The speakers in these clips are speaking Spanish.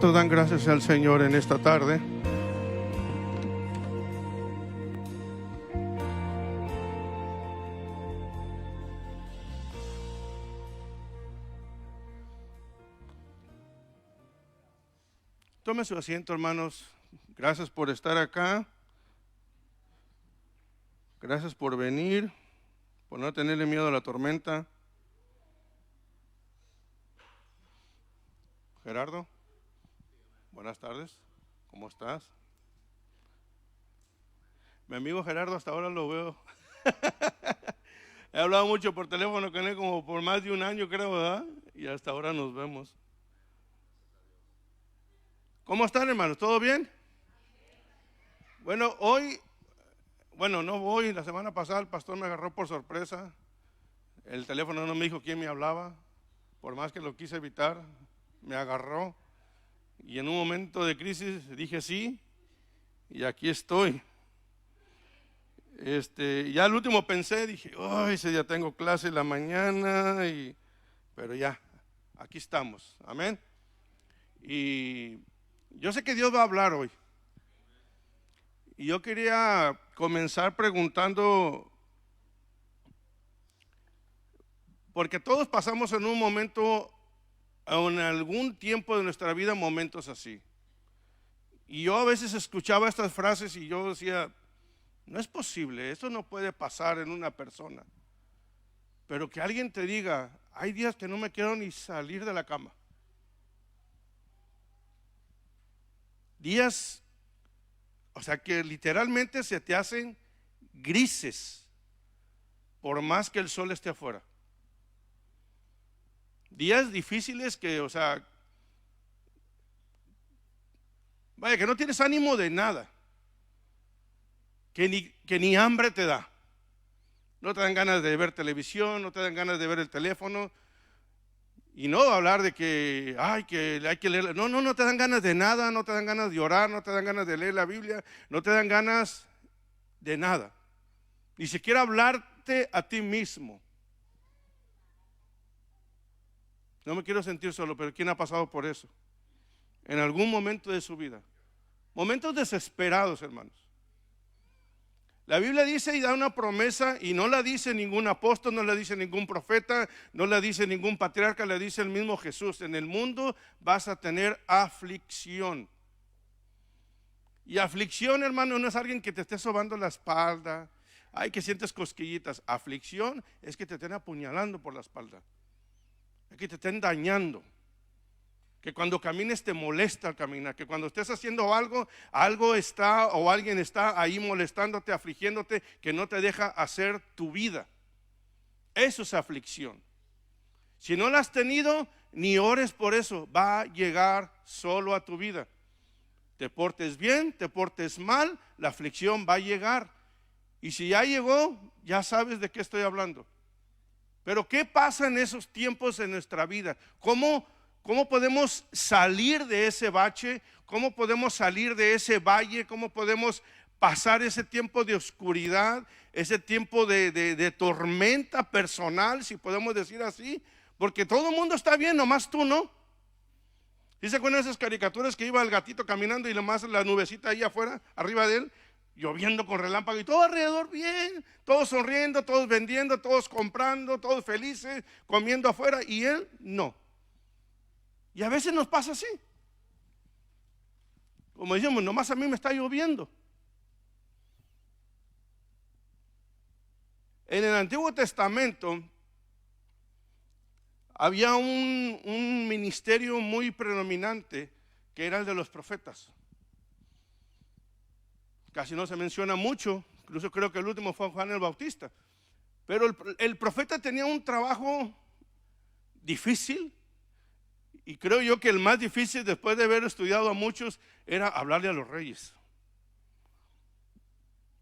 ¿Cuántos dan gracias al Señor en esta tarde? Tome su asiento, hermanos. Gracias por estar acá. Gracias por venir, por no tenerle miedo a la tormenta. Gerardo, buenas tardes. ¿Cómo estás? Mi amigo Gerardo, hasta ahora lo veo. He hablado mucho por teléfono con él como por más de un año, creo, ¿verdad? Y hasta ahora nos vemos. ¿Cómo están, hermanos? ¿Todo bien? Bueno, no voy. La semana pasada el pastor me agarró por sorpresa. El teléfono no me dijo quién me hablaba. Por más que lo quise evitar, me agarró. Y en un momento de crisis dije sí, y aquí estoy. Ya al último pensé, dije, ay, ese día tengo clase en la mañana, pero ya, aquí estamos, amén. Y yo sé que Dios va a hablar hoy. Y yo quería comenzar preguntando, porque todos pasamos en un momento, o en algún tiempo de nuestra vida, momentos así. Y yo a veces escuchaba estas frases y yo decía, no es posible, esto no puede pasar en una persona. Pero que alguien te diga, hay días que no me quiero ni salir de la cama. Días, o sea que literalmente se te hacen grises por más que el sol esté afuera. Días difíciles que, o sea, vaya, que no tienes ánimo de nada, que ni hambre te da. No te dan ganas de ver televisión, no te dan ganas de ver el teléfono. Y no hablar de que hay que leer. No te dan ganas de nada, no te dan ganas de orar, no te dan ganas de leer la Biblia, no te dan ganas de nada. Ni siquiera hablarte a ti mismo. No me quiero sentir solo, pero ¿quién ha pasado por eso? En algún momento de su vida. Momentos desesperados, hermanos. La Biblia dice y da una promesa, y no la dice ningún apóstol, no la dice ningún profeta, no la dice ningún patriarca, la dice el mismo Jesús. En el mundo vas a tener aflicción. Y aflicción, hermano, no es alguien que te esté sobando la espalda, ay, que sientes cosquillitas. Aflicción es que te estén apuñalando por la espalda, es que te estén dañando. Que cuando camines te molesta al caminar, que cuando estés haciendo algo está o alguien está ahí molestándote, afligiéndote, que no te deja hacer tu vida. Eso es aflicción. Si no la has tenido, ni ores por eso, va a llegar solo a tu vida. Te portes bien, te portes mal, la aflicción va a llegar. Y si ya llegó, ya sabes de qué estoy hablando. Pero ¿qué pasa en esos tiempos en nuestra vida? ¿Cómo podemos salir de ese bache? ¿Cómo podemos salir de ese valle? ¿Cómo podemos pasar ese tiempo de oscuridad, ese tiempo de tormenta personal, si podemos decir así? Porque todo el mundo está bien, nomás tú no. ¿Sí se acuerdan de esas caricaturas que iba el gatito caminando y nomás la nubecita ahí afuera, arriba de él, lloviendo con relámpago y todo alrededor bien, todos sonriendo, todos vendiendo, todos comprando, todos felices, comiendo afuera, y él no? Y a veces nos pasa así. Como decimos, nomás a mí me está lloviendo. En el Antiguo Testamento había un ministerio muy predominante que era el de los profetas. Casi no se menciona mucho, incluso creo que el último fue Juan el Bautista. Pero el profeta tenía un trabajo difícil. Y creo yo que el más difícil, después de haber estudiado a muchos, era hablarle a los reyes.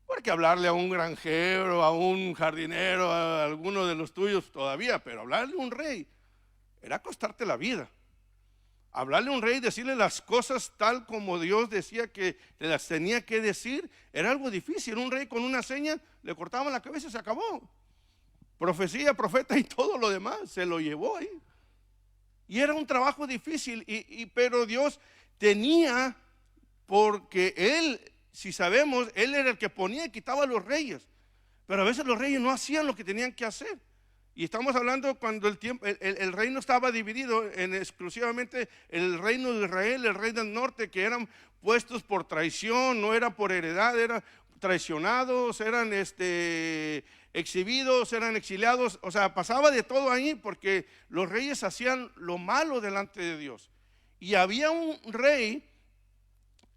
Porque hablarle a un granjero, a un jardinero, a alguno de los tuyos todavía, pero hablarle a un rey era costarte la vida. Hablarle a un rey, decirle las cosas tal como Dios decía que te las tenía que decir, era algo difícil. Un rey con una seña le cortaban la cabeza y se acabó. Profecía, profeta y todo lo demás se lo llevó ahí. Y era un trabajo difícil, pero Dios tenía, porque él, si sabemos, él era el que ponía y quitaba a los reyes. Pero a veces los reyes no hacían lo que tenían que hacer. Y estamos hablando cuando el reino estaba dividido en exclusivamente el reino de Israel, el rey del norte, que eran puestos por traición, no era por heredad, eran traicionados, eran exhibidos, eran exiliados. O sea, pasaba de todo ahí porque los reyes hacían lo malo delante de Dios. Y había un rey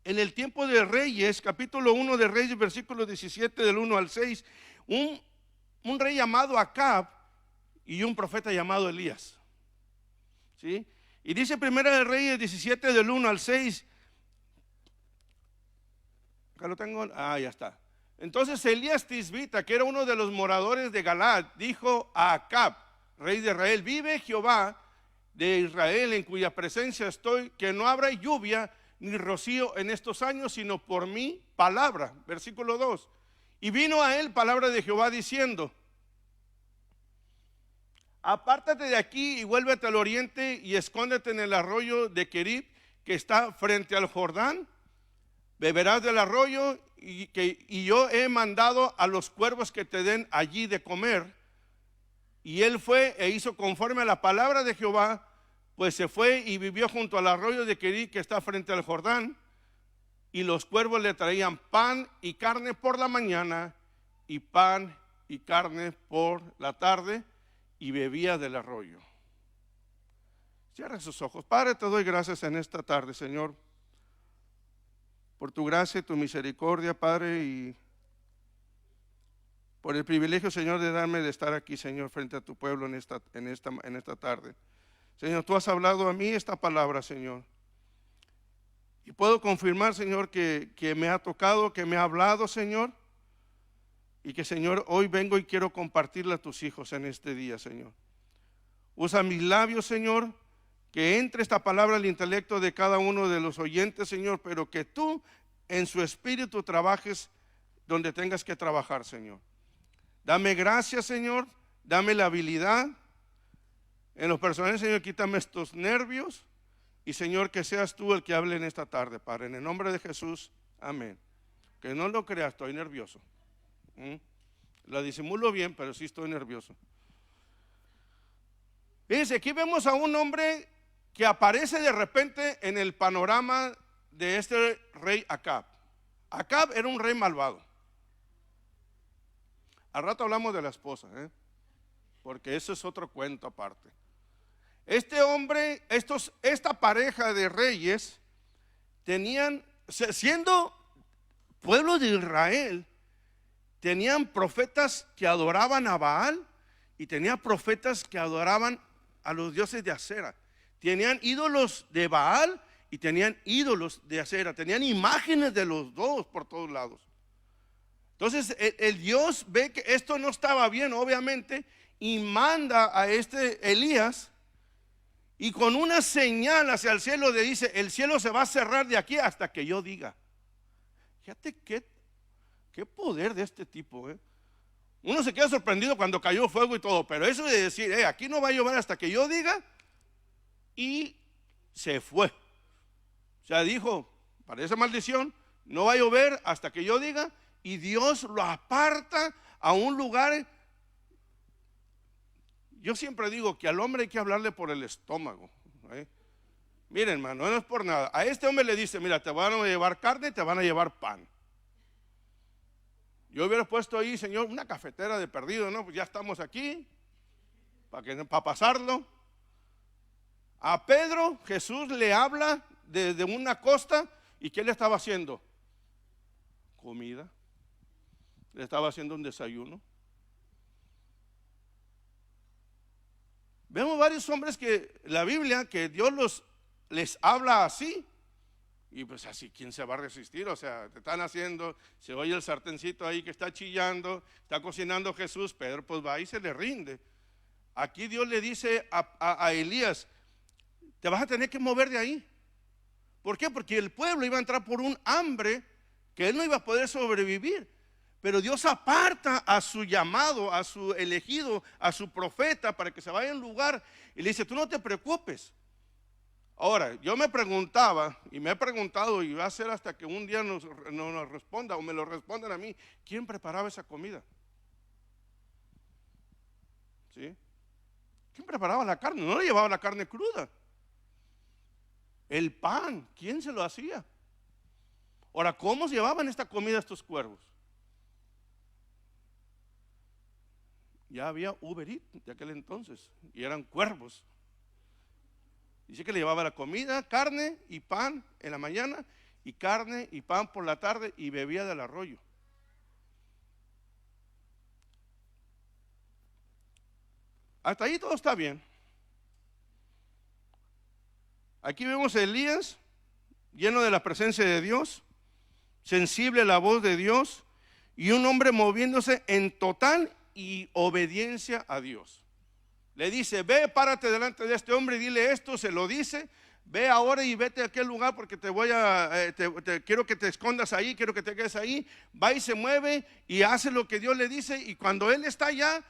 en el tiempo de Reyes, capítulo 1 de Reyes, versículo 17 del 1 al 6, un rey llamado Acab y un profeta llamado Elías. ¿Sí? Y dice Primera de Reyes 17 del 1 al 6. Acá lo tengo. Ah, ya está. Entonces Elías Tisbita, que era uno de los moradores de Galaad, dijo a Acab, rey de Israel: vive Jehová de Israel, en cuya presencia estoy, que no habrá lluvia ni rocío en estos años, sino por mi palabra. Versículo 2. Y vino a él palabra de Jehová diciendo: apártate de aquí y vuélvete al oriente y escóndete en el arroyo de Querib, que está frente al Jordán. Beberás del arroyo y yo he mandado a los cuervos que te den allí de comer. Y él fue e hizo conforme a la palabra de Jehová, pues se fue y vivió junto al arroyo de Querib, que está frente al Jordán. Y los cuervos le traían pan y carne por la mañana, y pan y carne por la tarde, y bebía del arroyo. Cierra sus ojos. Padre, te doy gracias en esta tarde, Señor, por tu gracia y tu misericordia, Padre, y por el privilegio, Señor, de estar aquí, Señor, frente a tu pueblo en esta tarde. Señor, tú has hablado a mí esta palabra, Señor, y puedo confirmar, Señor, que me ha tocado, que me ha hablado, Señor, y que, Señor, hoy vengo y quiero compartirla a tus hijos en este día, Señor. Usa mis labios, Señor, que entre esta palabra al intelecto de cada uno de los oyentes, Señor, pero que tú en su espíritu trabajes donde tengas que trabajar, Señor. Dame gracia, Señor, dame la habilidad. En lo personal, Señor, quítame estos nervios. Y, Señor, que seas tú el que hable en esta tarde, Padre. En el nombre de Jesús, amén. Que no lo creas, estoy nervioso. La disimulo bien, pero sí estoy nervioso. Fíjense, aquí vemos a un hombre que aparece de repente en el panorama de este rey Acab. Acab era un rey malvado. Al rato hablamos de la esposa, porque eso es otro cuento aparte. Este hombre, esta pareja de reyes tenían, siendo pueblo de Israel, tenían profetas que adoraban a Baal y tenían profetas que adoraban a los dioses de Acera. Tenían ídolos de Baal y tenían ídolos de Acera. Tenían imágenes de los dos por todos lados. Entonces el Dios ve que esto no estaba bien, obviamente, y manda a este Elías, y con una señal hacia el cielo le dice: el cielo se va a cerrar de aquí hasta que yo diga. Fíjate qué poder de este tipo. Uno se queda sorprendido cuando cayó fuego y todo, pero eso de decir, aquí no va a llover hasta que yo diga, y se fue. O sea, dijo, parece maldición, no va a llover hasta que yo diga, y Dios lo aparta a un lugar. Yo siempre digo que al hombre hay que hablarle por el estómago. Miren, hermano, no es por nada. A este hombre le dice: mira, te van a llevar carne y te van a llevar pan. Yo hubiera puesto ahí, Señor, una cafetera de perdido, ¿no? Pues ya estamos aquí, para pasarlo. A Pedro, Jesús le habla desde una costa, ¿y qué le estaba haciendo? Comida. Le estaba haciendo un desayuno. Vemos varios hombres que la Biblia, que Dios les habla así. Y pues así, ¿quién se va a resistir? O sea, te están haciendo, se oye el sartencito ahí que está chillando, está cocinando Jesús, Pedro pues va y se le rinde. Aquí Dios le dice a Elías: te vas a tener que mover de ahí. ¿Por qué? Porque el pueblo iba a entrar por un hambre que él no iba a poder sobrevivir. Pero Dios aparta a su llamado, a su elegido, a su profeta, para que se vaya a un lugar, y le dice: tú no te preocupes, Ahora, yo me preguntaba, y me he preguntado, y va a ser hasta que un día nos responda, o me lo respondan a mí, ¿quién preparaba esa comida? ¿Sí? ¿Quién preparaba la carne? No le llevaba la carne cruda. El pan, ¿quién se lo hacía? Ahora, ¿cómo se llevaban esta comida estos cuervos? Ya había Uber Eats de aquel entonces, y eran cuervos. Dice que le llevaba la comida, carne y pan en la mañana, y carne y pan por la tarde, y bebía del arroyo. Hasta ahí todo está bien. Aquí vemos a Elías lleno de la presencia de Dios, sensible a la voz de Dios, y un hombre moviéndose en total y obediencia a Dios. Le dice, ve, párate delante de este hombre y dile esto, se lo dice, ve ahora y vete a aquel lugar porque te voy a, quiero que te escondas ahí, quiero que te quedes ahí. Va y se mueve y hace lo que Dios le dice, y cuando él está allá,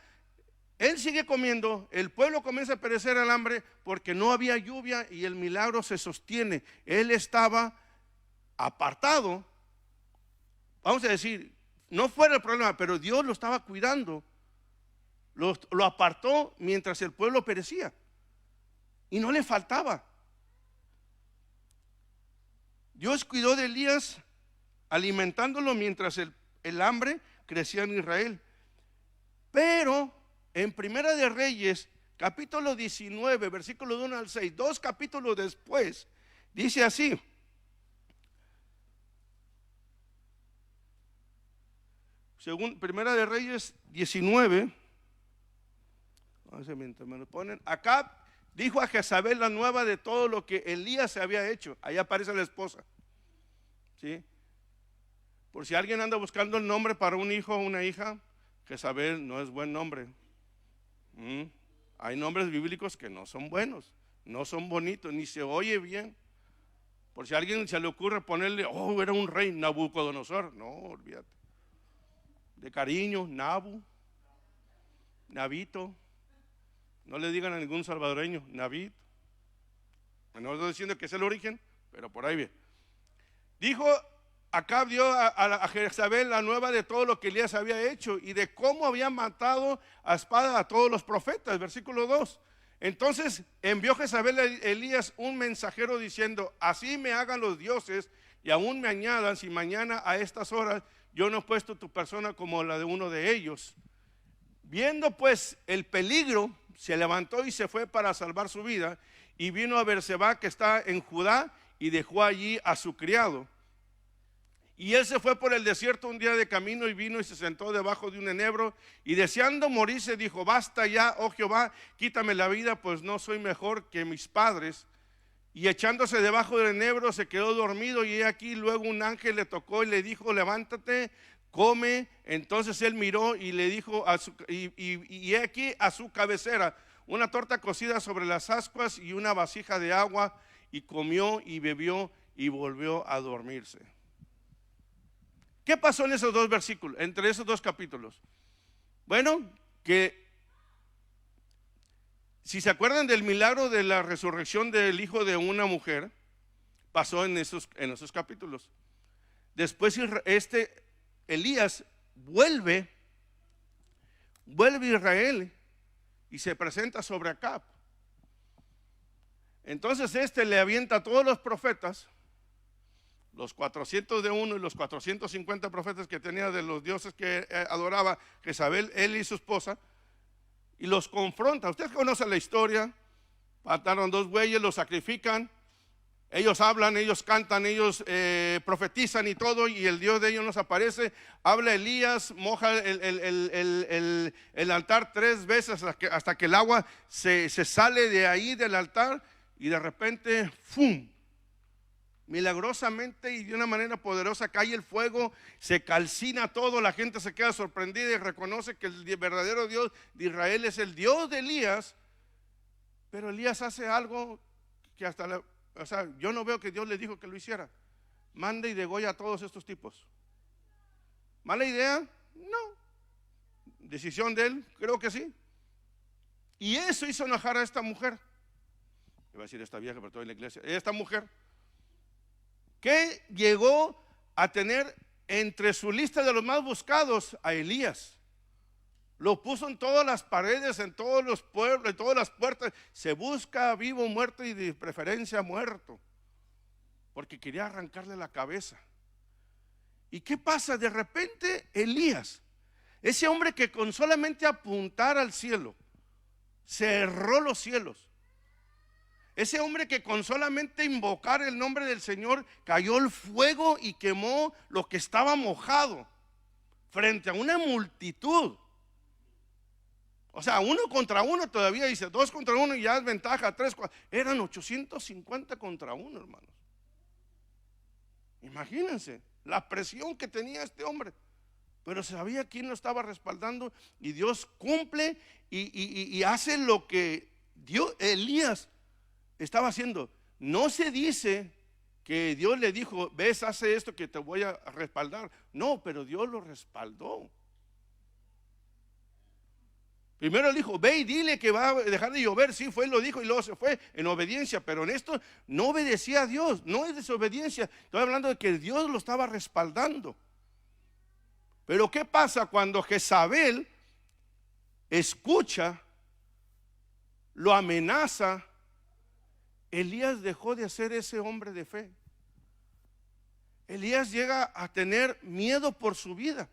él sigue comiendo, el pueblo comienza a perecer al hambre porque no había lluvia y el milagro se sostiene. Él estaba apartado, vamos a decir, no fuera el problema, pero Dios lo estaba cuidando. Lo apartó mientras el pueblo perecía y no le faltaba. Dios cuidó de Elías alimentándolo mientras el hambre crecía en Israel. Pero en Primera de Reyes, capítulo 19, versículo 1 al 6, 2 capítulos después, dice así: según Primera de Reyes 19, mientras me lo ponen, Acab dijo a Jezabel la nueva de todo lo que Elías se había hecho. Ahí aparece la esposa, ¿sí? Por si alguien anda buscando el nombre para un hijo o una hija, Jezabel no es buen nombre. Hay nombres bíblicos que no son buenos, no son bonitos, ni se oye bien. Por si a alguien se le ocurre ponerle, oh, era un rey, Nabucodonosor. No, olvídate. De cariño, Nabito. No le digan a ningún salvadoreño, Nabito. No estoy diciendo que es el origen, pero por ahí bien. Dijo, Acab dio a Jezabel la nueva de todo lo que Elías había hecho y de cómo había matado a espada a todos los profetas. Versículo 2. Entonces envió Jezabel a Elías un mensajero diciendo, así me hagan los dioses y aún me añadan si mañana a estas horas yo no he puesto tu persona como la de uno de ellos. Viendo pues el peligro, se levantó y se fue para salvar su vida, y vino a Berseba, que está en Judá, y dejó allí a su criado. Y él se fue por el desierto un día de camino, y vino y se sentó debajo de un enebro, y deseando morirse dijo, basta ya, oh Jehová, quítame la vida, pues no soy mejor que mis padres. Y echándose debajo del enebro se quedó dormido, y he aquí luego un ángel le tocó y le dijo, levántate, come. Entonces él miró y le dijo, y he aquí a su cabecera una torta cocida sobre las ascuas y una vasija de agua, y comió y bebió y volvió a dormirse. ¿Qué pasó en esos dos versículos, entre esos dos capítulos? Bueno, que si se acuerdan del milagro de la resurrección del hijo de una mujer, pasó en esos capítulos. Después Elías vuelve a Israel y se presenta sobre Acab. Entonces le avienta a todos los profetas, los 401 y los 450 profetas que tenía de los dioses que adoraba Jezabel, él y su esposa, y los confronta. Ustedes conocen la historia. Mataron 2 bueyes, los sacrifican. Ellos hablan, ellos cantan, ellos profetizan y todo, y el Dios de ellos nos aparece. Habla Elías, moja el altar 3 veces hasta que el agua se sale de ahí del altar, y de repente, ¡fum! Milagrosamente y de una manera poderosa cae el fuego, se calcina todo, la gente se queda sorprendida y reconoce que el verdadero Dios de Israel es el Dios de Elías. Pero Elías hace algo que yo no veo que Dios le dijo que lo hiciera. Manda y degolla a todos estos tipos. ¿Mala idea? No. ¿Decisión de él? Creo que sí. Y eso hizo enojar a esta mujer. iba a decir esta vieja, pero estoy en la iglesia, esta mujer, que llegó a tener entre su lista de los más buscados a Elías. Lo puso en todas las paredes, en todos los pueblos, en todas las puertas. Se busca vivo, muerto y de preferencia muerto, porque quería arrancarle la cabeza. ¿Y qué pasa? De repente Elías, ese hombre que con solamente apuntar al cielo cerró los cielos, ese hombre que con solamente invocar el nombre del Señor cayó el fuego y quemó lo que estaba mojado frente a una multitud. O sea, 1 contra 1 todavía dice, 2 contra 1 y ya es ventaja, 3, 4. Eran 850 contra 1, hermanos. Imagínense la presión que tenía este hombre. Pero sabía quién lo estaba respaldando, y Dios cumple y hace lo que Elías estaba haciendo. No se dice que Dios le dijo, ves, hace esto que te voy a respaldar. No, pero Dios lo respaldó. Primero le dijo, ve y dile que va a dejar de llover. Sí, fue, lo dijo y luego se fue en obediencia. Pero en esto no obedecía a Dios, no es desobediencia. Estoy hablando de que Dios lo estaba respaldando. Pero ¿qué pasa cuando Jezabel escucha, lo amenaza? Elías dejó de ser ese hombre de fe. Elías llega a tener miedo por su vida.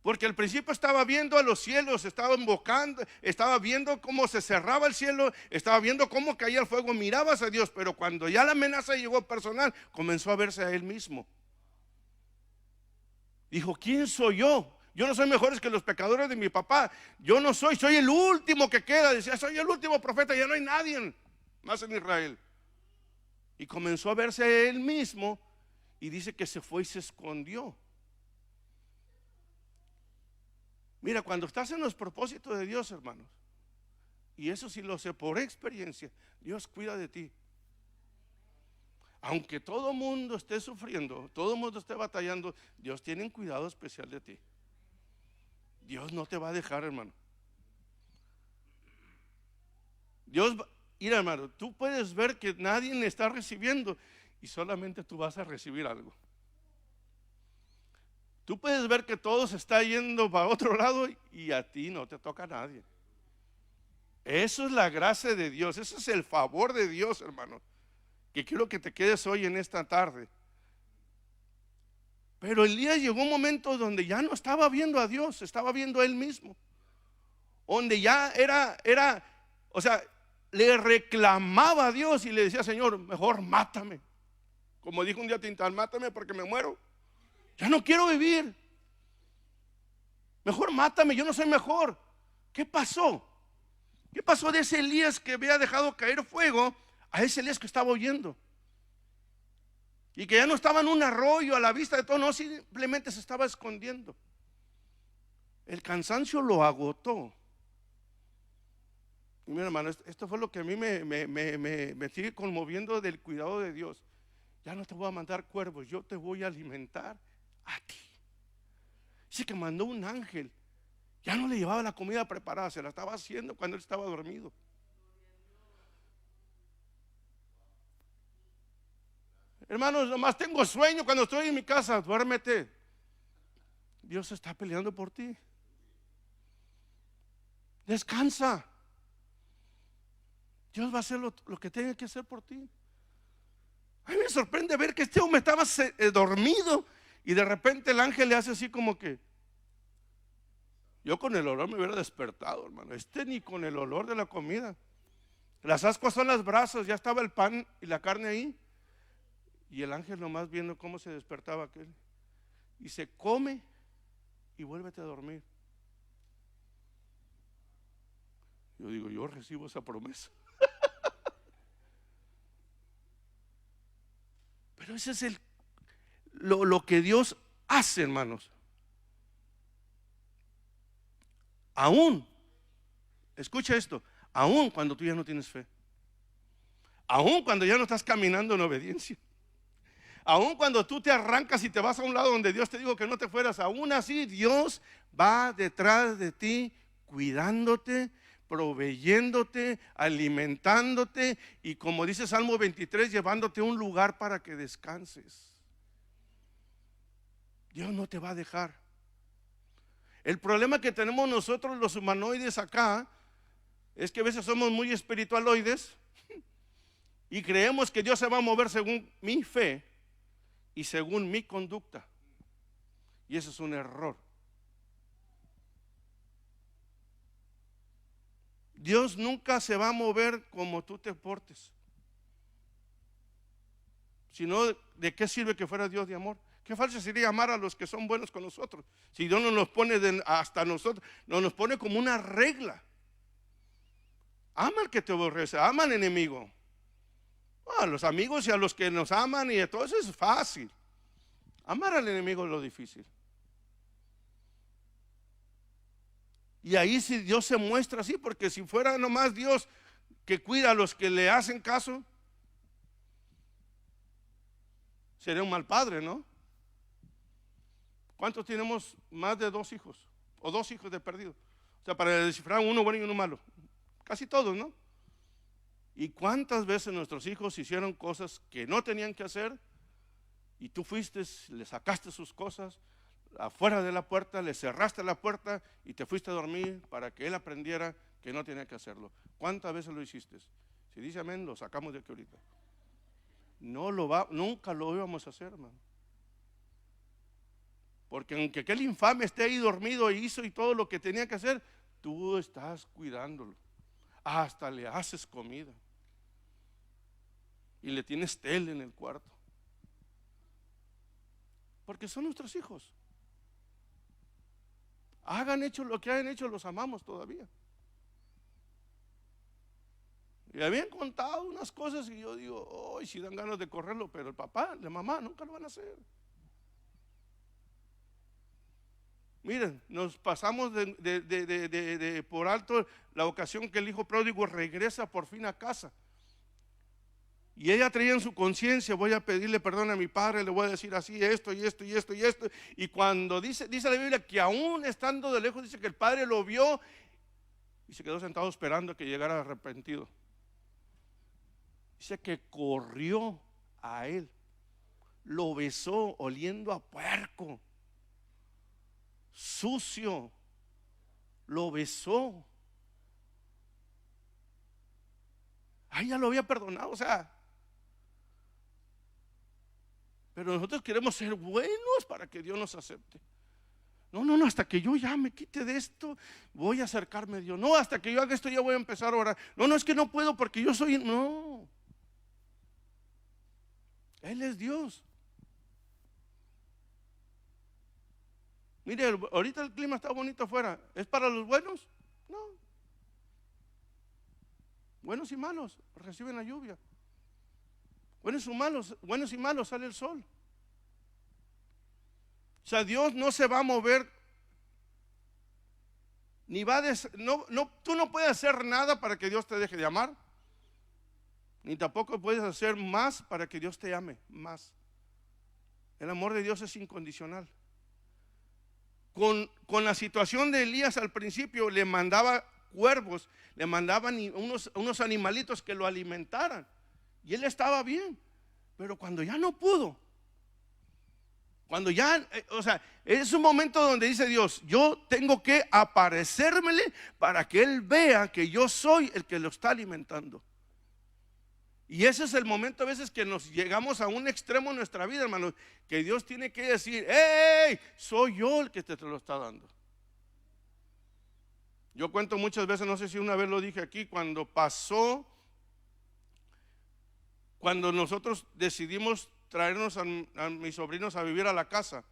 Porque al principio estaba viendo a los cielos, estaba invocando, estaba viendo cómo se cerraba el cielo, estaba viendo cómo caía el fuego, mirabas a Dios. Pero cuando ya la amenaza llegó personal, comenzó a verse a él mismo. Dijo, ¿quién soy yo? Yo no soy mejor que los pecadores de mi papá. Yo no soy el último que queda. Decía, soy el último profeta, ya no hay nadie más en Israel. Y comenzó a verse a él mismo, y dice que se fue y se escondió. Mira, cuando estás en los propósitos de Dios, hermanos, y eso sí lo sé por experiencia, Dios cuida de ti. Aunque todo mundo esté sufriendo, todo mundo esté batallando, Dios tiene un cuidado especial de ti. Dios no te va a dejar, hermano. Mira, hermano, tú puedes ver que nadie le está recibiendo y solamente tú vas a recibir algo. Tú puedes ver que todo se está yendo para otro lado y a ti no te toca a nadie. Eso es la gracia de Dios, eso es el favor de Dios, hermano, que quiero que te quedes hoy en esta tarde. Pero Elías llegó un momento donde ya no estaba viendo a Dios, estaba viendo a él mismo. Donde ya o sea, le reclamaba a Dios y le decía, Señor, mejor mátame. Como dijo un día Tintán, mátame porque me muero. Ya no quiero vivir. Mejor mátame, yo no soy mejor. ¿Qué pasó? ¿Qué pasó de ese Elías que había dejado caer fuego a ese Elías que estaba huyendo? Y que ya no estaba en un arroyo a la vista de todo, no, simplemente se estaba escondiendo. El cansancio lo agotó. Y mira, hermano, esto fue lo que a mí me sigue conmoviendo del cuidado de Dios. Ya no te voy a mandar cuervos, yo te voy a alimentar a ti. Dice que mandó un ángel. Ya no le llevaba la comida preparada, se la estaba haciendo cuando él estaba dormido. Hermanos, nomás tengo sueño cuando estoy en mi casa. Duérmete. Dios está peleando por ti. Descansa. Dios va a hacer lo que tenga que hacer por ti. A mí me sorprende ver que este hombre estaba dormido y de repente el ángel le hace así como que. Yo con el olor me hubiera despertado, hermano. Ni con el olor de la comida. Las ascuas son las brasas, ya estaba el pan y la carne ahí. Y el ángel nomás viendo cómo se despertaba aquel. Y se come y vuélvete a dormir. Yo digo, yo recibo esa promesa. Pero ese es lo que Dios hace, hermanos. Aún, escucha esto, aún cuando tú ya no tienes fe, aún cuando ya no estás caminando en obediencia, aún cuando tú te arrancas y te vas a un lado donde Dios te dijo que no te fueras, aún así Dios va detrás de ti cuidándote, proveyéndote, alimentándote y, como dice Salmo 23, llevándote a un lugar para que descanses. Dios no te va a dejar. El problema que tenemos nosotros los humanoides acá es que a veces somos muy espiritualoides y creemos que Dios se va a mover según mi fe y según mi conducta. Y eso es un error. Dios nunca se va a mover como tú te portes. Si no, ¿de qué sirve que fuera Dios de amor? Qué falso sería amar a los que son buenos con nosotros. Si Dios no nos pone hasta nosotros, nos pone como una regla. Ama al que te aborrece, ama al enemigo. A los amigos y a los que nos aman y todo eso es fácil. Amar al enemigo es lo difícil. Y ahí sí Dios se muestra así, porque si fuera nomás Dios que cuida a los que le hacen caso, sería un mal padre, ¿no? ¿Cuántos tenemos más de 2 hijos? O 2 hijos de perdido. O sea, para descifrar uno bueno y uno malo. Casi todos, ¿no? ¿Y cuántas veces nuestros hijos hicieron cosas que no tenían que hacer? Y tú fuiste, le sacaste sus cosas afuera de la puerta, le cerraste la puerta y te fuiste a dormir para que él aprendiera que no tenía que hacerlo. ¿Cuántas veces lo hiciste? Si dice amén, lo sacamos de aquí ahorita. Nunca lo íbamos a hacer, hermano. Porque aunque aquel infame esté ahí dormido e hizo y todo lo que tenía que hacer, tú estás cuidándolo. Hasta le haces comida. Y le tienes tele en el cuarto. Porque son nuestros hijos. Hagan hecho lo que hayan hecho, los amamos todavía. Y habían contado unas cosas y yo digo, hoy si dan ganas de correrlo, pero el papá, la mamá nunca lo van a hacer. Miren, nos pasamos por alto la ocasión que el hijo pródigo regresa por fin a casa. Y ella traía en su conciencia, voy a pedirle perdón a mi padre, le voy a decir así, esto y esto y esto y esto. Y cuando dice la Biblia que aún estando de lejos, dice que el padre lo vio y se quedó sentado esperando a que llegara arrepentido. Dice que corrió a él, lo besó oliendo a puerco, sucio, lo besó. Ay, ya lo había perdonado, o sea. Pero nosotros queremos ser buenos para que Dios nos acepte. No, hasta que yo ya me quite de esto, voy a acercarme a Dios. No, hasta que yo haga esto ya voy a empezar a orar. No, es que no puedo porque yo soy, no. Él es Dios. Mire, ahorita el clima está bonito afuera. ¿Es para los buenos? No. Buenos y malos reciben la lluvia. Buenos y malos sale el sol. O sea, Dios no se va a mover, ni va a tú no puedes hacer nada para que Dios te deje de amar, ni tampoco puedes hacer más para que Dios te ame más. El amor de Dios es incondicional. Con la situación de Elías al principio, le mandaba cuervos, le mandaban unos animalitos que lo alimentaran. Y él estaba bien, pero cuando ya no pudo, cuando ya, o sea, es un momento donde dice Dios, yo tengo que aparecérmele para que él vea que yo soy el que lo está alimentando. Y ese es el momento a veces que nos llegamos a un extremo en nuestra vida, hermanos, que Dios tiene que decir, hey, soy yo el que te lo está dando. Yo cuento muchas veces, no sé si una vez lo dije aquí, cuando nosotros decidimos traernos a mis sobrinos a vivir a la casa.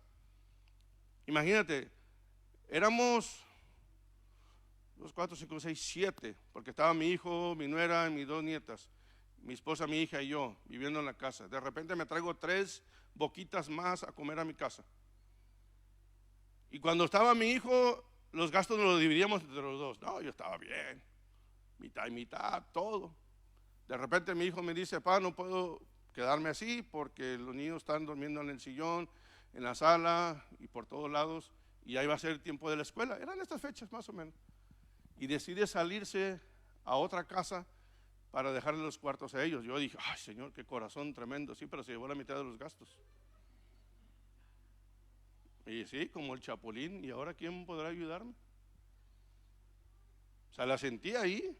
Imagínate, éramos 2, 4, 5, 6, 7, porque estaba mi hijo, mi nuera y mis 2 nietas, mi esposa, mi hija y yo viviendo en la casa. De repente me traigo 3 boquitas más a comer a mi casa. Y cuando estaba mi hijo, los gastos nos los dividíamos entre los 2. No, yo estaba bien, mitad y mitad, todo. De repente mi hijo me dice, papá, no puedo quedarme así porque los niños están durmiendo en el sillón, en la sala y por todos lados, y ahí va a ser el tiempo de la escuela. Eran estas fechas más o menos. y decide salirse a otra casa para dejarle los cuartos a ellos. Yo dije, ay Señor, qué corazón tremendo, sí, pero se llevó la mitad de los gastos. Y sí, como el Chapulín, ¿y ahora quién podrá ayudarme? O sea, la sentí ahí.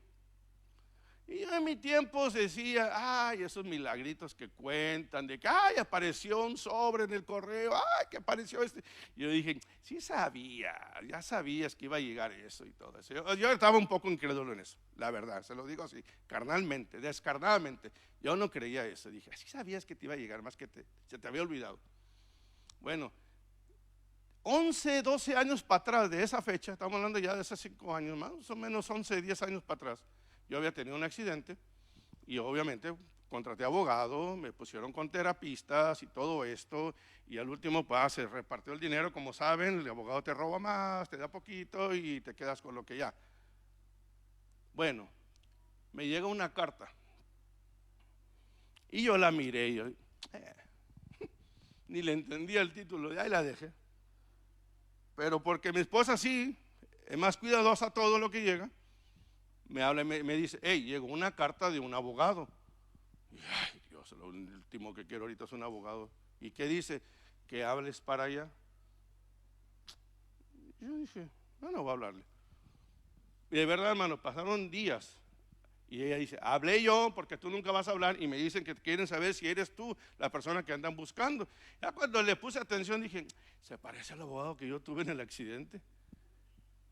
Y yo en mi tiempo decía, ay, esos milagritos que cuentan, de que, ay, apareció un sobre en el correo, ay, que apareció este. Y yo dije, sí sabía, ya sabías que iba a llegar eso y todo eso. Yo estaba un poco incrédulo en eso, la verdad, se lo digo así, carnalmente, descarnadamente. Yo no creía eso, dije, sí sabías que te iba a llegar, más que se te había olvidado. Bueno, 11, 12 años para atrás de esa fecha, estamos hablando ya de hace 5 años, más o menos 11, 10 años para atrás, yo había tenido un accidente y obviamente contraté abogado, me pusieron con terapistas y todo esto, y al último pues se repartió el dinero, como saben, el abogado te roba más, te da poquito y te quedas con lo que ya. Bueno, me llega una carta y yo la miré y yo, ni le entendía el título, y ahí la dejé. Pero porque mi esposa sí, es más cuidadosa todo lo que llega, me habla y me dice, hey, llegó una carta de un abogado. Y, ay Dios, lo último que quiero ahorita es un abogado. ¿Y qué dice? Que hables para allá. Y yo dije, no voy a hablarle. Y de verdad, hermano, pasaron días. Y ella dice, hablé yo porque tú nunca vas a hablar, y me dicen que quieren saber si eres tú la persona que andan buscando. Ya cuando le puse atención dije, se parece al abogado que yo tuve en el accidente.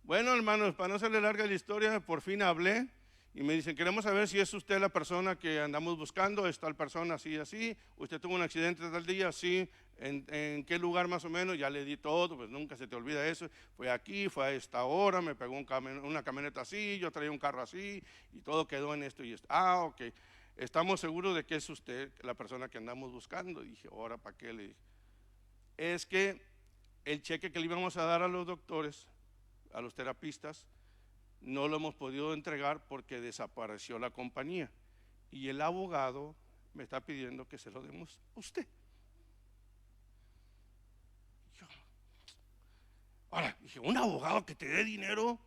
Bueno, hermanos, para no hacerle larga la historia, por fin hablé y me dicen, queremos saber si es usted la persona que andamos buscando, es tal persona así, así, usted tuvo un accidente tal día, sí, en qué lugar más o menos, ya le di todo, pues nunca se te olvida eso, fue aquí, fue a esta hora, me pegó una camioneta así, yo traía un carro así y todo quedó en esto y esto. Ah, ok, estamos seguros de que es usted la persona que andamos buscando. Y dije, ahora, ¿para qué? Le dije, es que el cheque que le íbamos a dar a los doctores, a los terapistas, no lo hemos podido entregar porque desapareció la compañía y el abogado me está pidiendo que se lo demos a usted. Ahora, dije, un abogado que te dé dinero,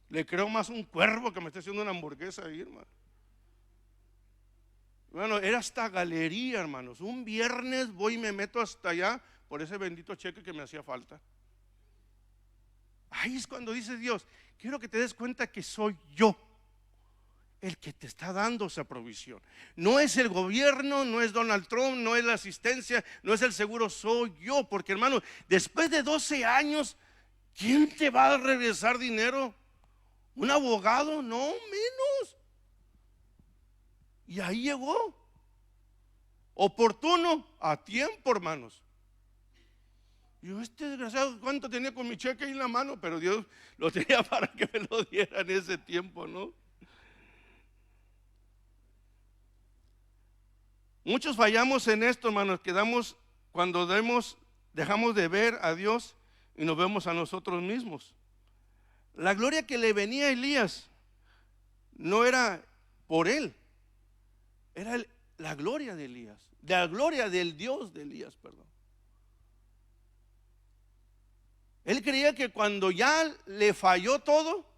le creo más un cuervo que me esté haciendo una hamburguesa ahí, hermano. Bueno, era hasta galería, hermanos. Un viernes voy y me meto hasta allá por ese bendito cheque que me hacía falta. Ahí es cuando dice Dios, quiero que te des cuenta que soy yo el que te está dando esa provisión. No es el gobierno, no es Donald Trump, no es la asistencia, no es el seguro, soy yo. Porque, hermano, después de 12 años, ¿quién te va a regresar dinero? ¿Un abogado? No, menos. Y ahí llegó, oportuno, a tiempo, hermanos. Yo, este desgraciado, ¿cuánto tenía con mi cheque ahí en la mano? Pero Dios lo tenía para que me lo diera en ese tiempo, ¿no? Muchos fallamos en esto, hermanos, cuando dejamos de ver a Dios y nos vemos a nosotros mismos. La gloria que le venía a Elías no era por él, era la gloria de Elías, la gloria del Dios de Elías, perdón. Él creía que cuando ya le falló todo,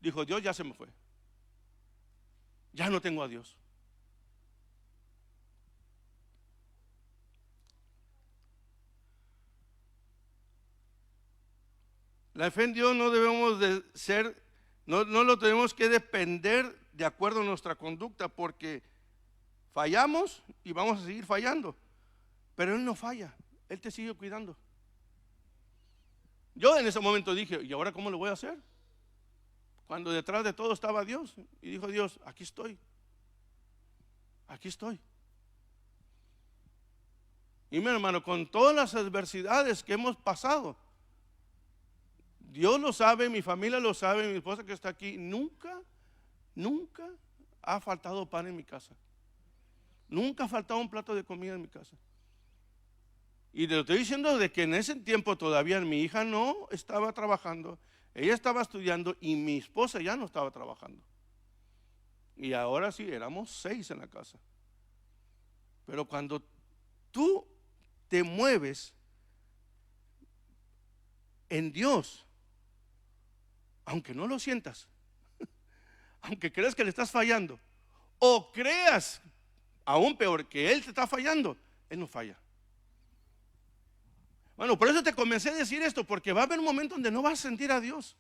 dijo, Dios ya se me fue, ya no tengo a Dios. La fe en Dios no debemos de ser, no lo tenemos que depender de acuerdo a nuestra conducta, porque fallamos y vamos a seguir fallando, pero Él no falla, Él te sigue cuidando. Yo en ese momento dije, ¿y ahora cómo lo voy a hacer? Cuando detrás de todo estaba Dios, y dijo Dios, aquí estoy, aquí estoy. Y mi hermano, con todas las adversidades que hemos pasado, Dios lo sabe, mi familia lo sabe, mi esposa que está aquí, nunca ha faltado pan en mi casa. Nunca ha faltado un plato de comida en mi casa. Y te lo estoy diciendo de que en ese tiempo todavía mi hija no estaba trabajando, ella estaba estudiando y mi esposa ya no estaba trabajando. Y ahora sí, éramos 6 en la casa. Pero cuando tú te mueves en Dios, aunque no lo sientas, aunque creas que le estás fallando, o creas, aún peor, que Él te está fallando, Él no falla. Bueno, por eso te comencé a decir esto, porque va a haber un momento donde no vas a sentir a Dios,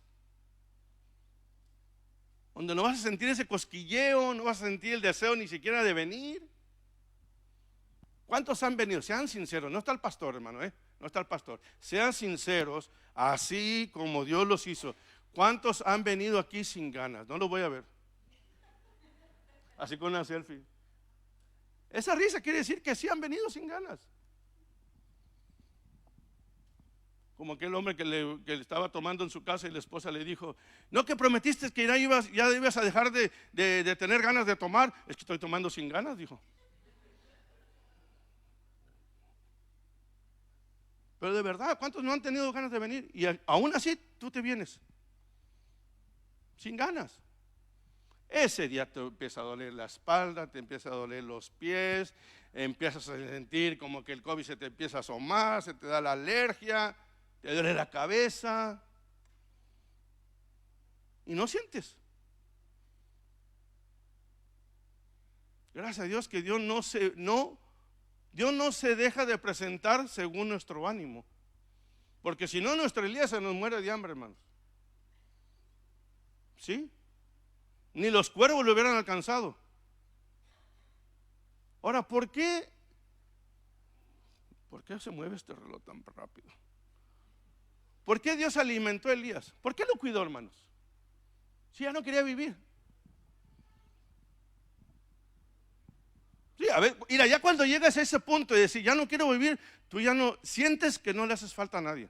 donde no vas a sentir ese cosquilleo, no vas a sentir el deseo ni siquiera de venir. ¿Cuántos han venido? Sean sinceros, no está el pastor, hermano, no está el pastor. Sean sinceros, así como Dios los hizo. ¿Cuántos han venido aquí sin ganas? No los voy a ver. Así con una selfie. Esa risa quiere decir que sí han venido sin ganas. Como aquel hombre que le estaba tomando en su casa y la esposa le dijo: no, que prometiste que ya ibas a dejar de tener ganas de tomar. Es que estoy tomando sin ganas, dijo. Pero de verdad, ¿cuántos no han tenido ganas de venir? Y aún así tú te vienes sin ganas. Ese día te empieza a doler la espalda, te empieza a doler los pies, empiezas a sentir como que el COVID se te empieza a asomar, se te da la alergia, te duele la cabeza y no sientes. Gracias a Dios que Dios no se deja de presentar según nuestro ánimo, porque si no, nuestro Elías se nos muere de hambre, hermanos. ¿Sí? Ni los cuervos lo hubieran alcanzado. Ahora, ¿por qué se mueve este reloj tan rápido? ¿Por qué Dios alimentó a Elías? ¿Por qué lo cuidó, hermanos? Si ya no quería vivir. Sí, a ver, mira, ya cuando llegas a ese punto de decir ya no quiero vivir, tú ya no sientes que no le haces falta a nadie.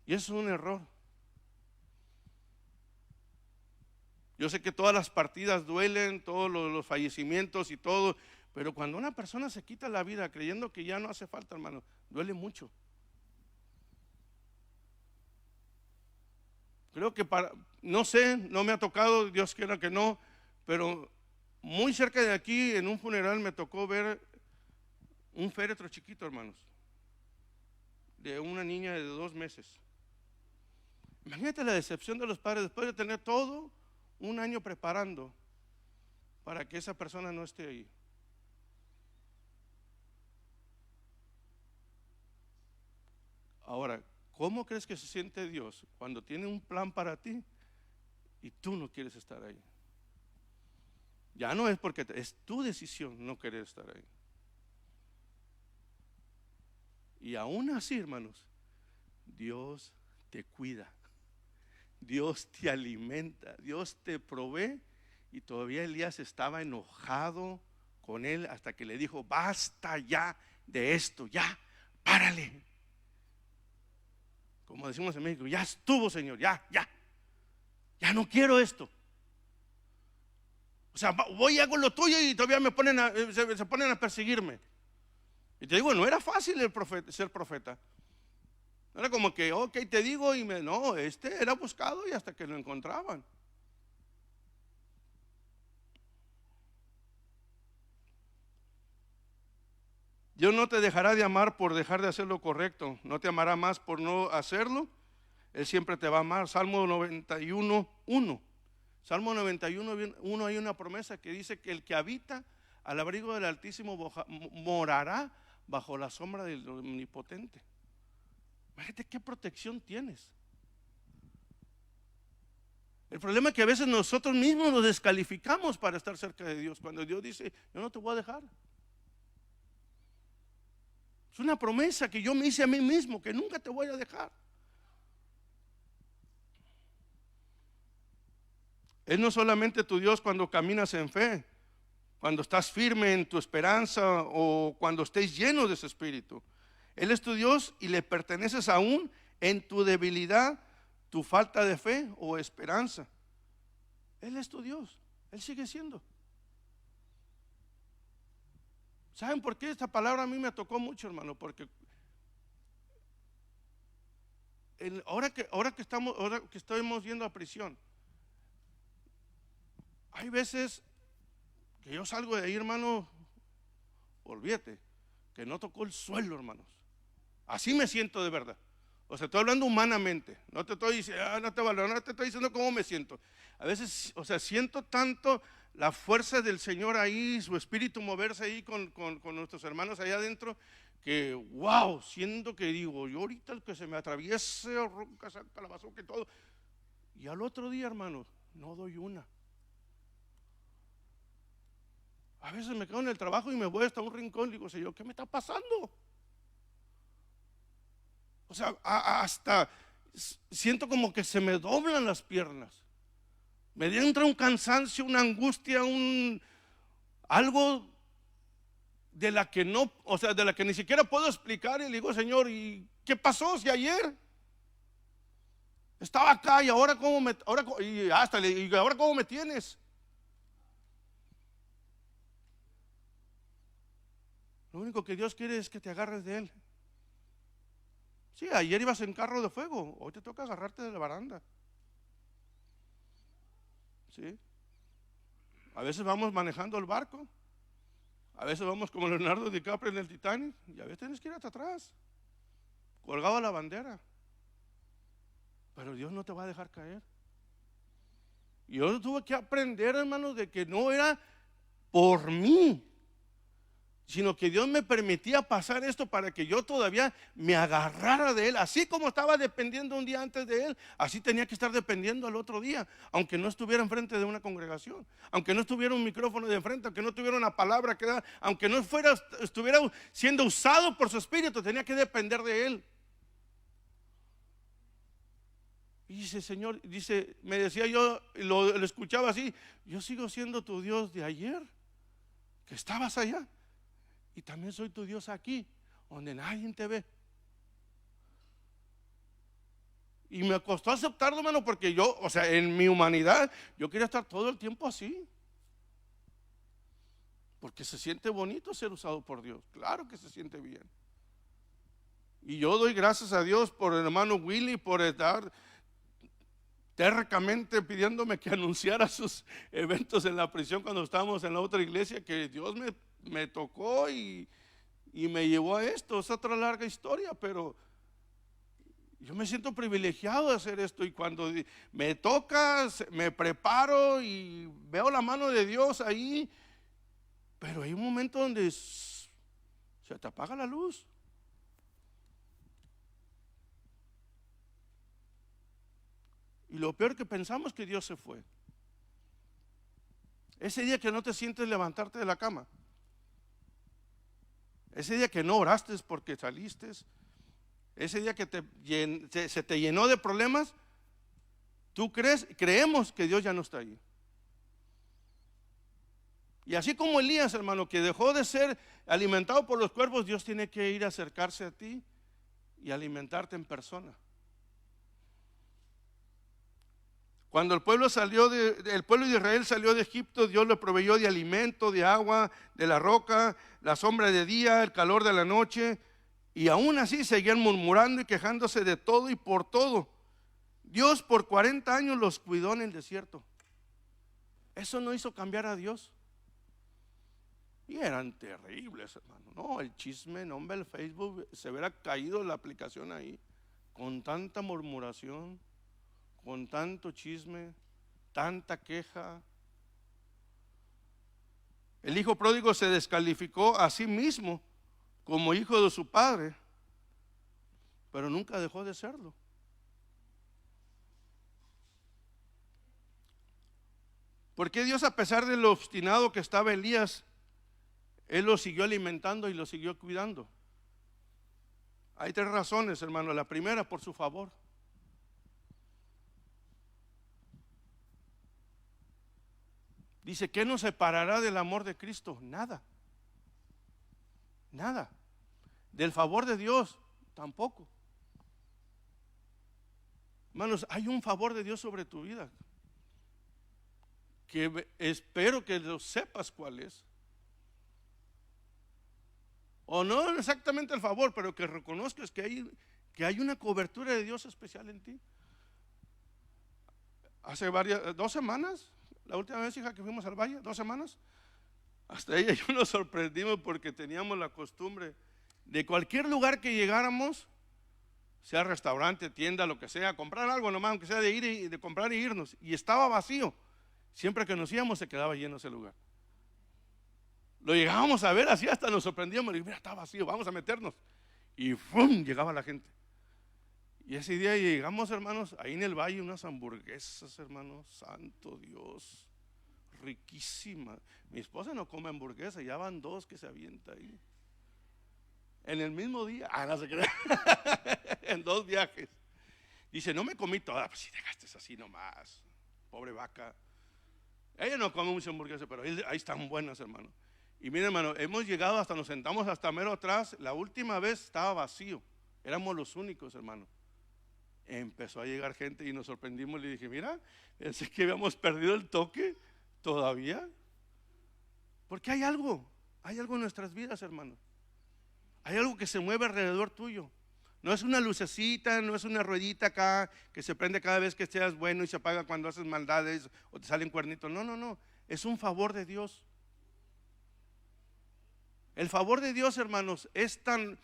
Y eso es un error. Yo sé que todas las partidas duelen, todos los fallecimientos y todo, pero cuando una persona se quita la vida creyendo que ya no hace falta, hermano, duele mucho. Creo que no sé, no me ha tocado, Dios quiera que no, pero muy cerca de aquí, en un funeral, me tocó ver un féretro chiquito, hermanos, de una niña de 2 meses. Imagínate la decepción de los padres después de tener todo un año preparando para que esa persona no esté ahí. Ahora, ¿cómo crees que se siente Dios cuando tiene un plan para ti y tú no quieres estar ahí? Ya no es porque es tu decisión no querer estar ahí. Y aún así, hermanos, Dios te cuida, Dios te alimenta, Dios te provee. Y todavía Elías estaba enojado con él hasta que le dijo: basta ya de esto, ya, párale. Como decimos en México, ya estuvo, Señor, ya no quiero esto. O sea, voy y hago lo tuyo y todavía se ponen a perseguirme. Y te digo, no era fácil ser profeta. No era como que, ok, te digo no, era buscado y hasta que lo encontraban. Dios no te dejará de amar por dejar de hacer lo correcto. No te amará más por no hacerlo. Él siempre te va a amar. Salmo 91:1. Salmo 91:1 hay una promesa que dice que el que habita al abrigo del Altísimo morará bajo la sombra del Omnipotente. Imagínate qué protección tienes. El problema es que a veces nosotros mismos nos descalificamos para estar cerca de Dios, cuando Dios dice: yo no te voy a dejar. Es una promesa que yo me hice a mí mismo, que nunca te voy a dejar. Él no solamente tu Dios cuando caminas en fe, cuando estás firme en tu esperanza o cuando estés lleno de ese espíritu. Él es tu Dios y le perteneces aún en tu debilidad, tu falta de fe o esperanza. Él es tu Dios, Él sigue siendo. ¿Saben por qué esta palabra a mí me tocó mucho, hermano? Porque ahora que estamos yendo a prisión, hay veces que yo salgo de ahí, hermano, olvídate, que no tocó el suelo, hermanos. Así me siento de verdad. O sea, estoy hablando humanamente. No te estoy diciendo, no te valoro, no te estoy diciendo cómo me siento. A veces, o sea, siento tanto la fuerza del Señor ahí, su espíritu moverse ahí con nuestros hermanos allá adentro, que wow, siento que digo, yo ahorita el que se me atraviese, ronca, saca la bazooka y todo. Y al otro día, hermanos, no doy una. A veces me quedo en el trabajo y me voy hasta un rincón y digo, Señor, ¿qué me está pasando? O sea, hasta siento como que se me doblan las piernas. Me entra un cansancio, una angustia, algo de la que no, o sea, de la que ni siquiera puedo explicar. Y le digo, Señor, ¿y qué pasó si ayer estaba acá y ahora cómo me, y ahora cómo me tienes? Lo único que Dios quiere es que te agarres de Él. Sí, ayer ibas en carro de fuego, hoy te toca agarrarte de la baranda. Sí. A veces vamos manejando el barco, a veces vamos como Leonardo DiCaprio en el Titanic, y a veces tienes que ir hasta atrás, colgado a la bandera. Pero Dios no te va a dejar caer. Y yo tuve que aprender, hermanos, de que no era por mí, sino que Dios me permitía pasar esto para que yo todavía me agarrara de Él. Así como estaba dependiendo un día antes de Él, así tenía que estar dependiendo al otro día, aunque no estuviera enfrente de una congregación, aunque no estuviera un micrófono de enfrente, aunque no tuviera una palabra que dar, aunque no estuviera siendo usado por su Espíritu, tenía que depender de Él. Y dice, Señor, me decía yo, lo escuchaba así, yo sigo siendo tu Dios de ayer, que estabas allá. Y también soy tu Dios aquí, donde nadie te ve. Y me costó aceptarlo, hermano, porque yo, o sea, en mi humanidad, yo quería estar todo el tiempo así. Porque se siente bonito ser usado por Dios. Claro que se siente bien. Y yo doy gracias a Dios por el hermano Willy, por estar tercamente pidiéndome que anunciara sus eventos en la prisión cuando estábamos en la otra iglesia, que Dios me tocó y me llevó a esto. Es otra larga historia, pero yo me siento privilegiado de hacer esto, y cuando me toca, me preparo y veo la mano de Dios ahí, pero hay un momento donde se te apaga la luz. Y lo peor que pensamos que Dios se fue. Ese día que no te sientes levantarte de la cama, ese día que no oraste porque saliste, ese día que se te llenó de problemas, creemos que Dios ya no está ahí. Y así como Elías, hermano, que dejó de ser alimentado por los cuervos, Dios tiene que ir a acercarse a ti y alimentarte en persona. Cuando el pueblo de Israel salió de Egipto, Dios le proveyó de alimento, de agua, de la roca, la sombra de día, el calor de la noche, y aún así seguían murmurando y quejándose de todo y por todo. Dios por 40 años los cuidó en el desierto. Eso no hizo cambiar a Dios. Y eran terribles, hermano. No, el chisme, no, hombre, el Facebook, se hubiera caído la aplicación ahí, con tanta murmuración, con tanto chisme, tanta queja. El hijo pródigo se descalificó a sí mismo como hijo de su padre, pero nunca dejó de serlo. Porque Dios, a pesar de lo obstinado que estaba Elías, Él lo siguió alimentando y lo siguió cuidando? Hay 3 razones, hermano. La primera, por su favor. Dice, ¿qué nos separará del amor de Cristo? Nada. Nada. Del favor de Dios, tampoco. Hermanos, hay un favor de Dios sobre tu vida, que espero que lo sepas cuál es. O no exactamente el favor, pero que reconozcas que hay una cobertura de Dios especial en ti. Hace 2 semanas, la última vez, hija, que fuimos al valle, 2 semanas, hasta ella y yo nos sorprendimos porque teníamos la costumbre de cualquier lugar que llegáramos, sea restaurante, tienda, lo que sea, comprar algo nomás, aunque sea de ir y de comprar e irnos. Y estaba vacío. Siempre que nos íbamos se quedaba lleno ese lugar. Lo llegábamos a ver así, hasta nos sorprendíamos. Y mira, está vacío, vamos a meternos. Y ¡fum! Llegaba la gente. Y ese día llegamos, hermanos, ahí en el valle, unas hamburguesas, hermanos, santo Dios, riquísimas. Mi esposa no come hamburguesa, ya van 2 que se avienta ahí. En el mismo día, no se cree, en 2 viajes. Dice, no me comí toda, pues si te gastes así nomás, pobre vaca. Ella no come mucha hamburguesa, pero ahí están buenas, hermano. Y miren, hermano, hemos llegado hasta, nos sentamos hasta mero atrás. La última vez estaba vacío, éramos los únicos, hermano. Empezó a llegar gente y nos sorprendimos. Le dije, mira, pensé que habíamos perdido el toque todavía. Porque hay algo en nuestras vidas, hermano. Hay algo que se mueve alrededor tuyo. No es una lucecita, no es una ruedita acá que se prende cada vez que seas bueno y se apaga cuando haces maldades o te salen cuernitos. No. Es un favor de Dios. El favor de Dios, hermanos, es tan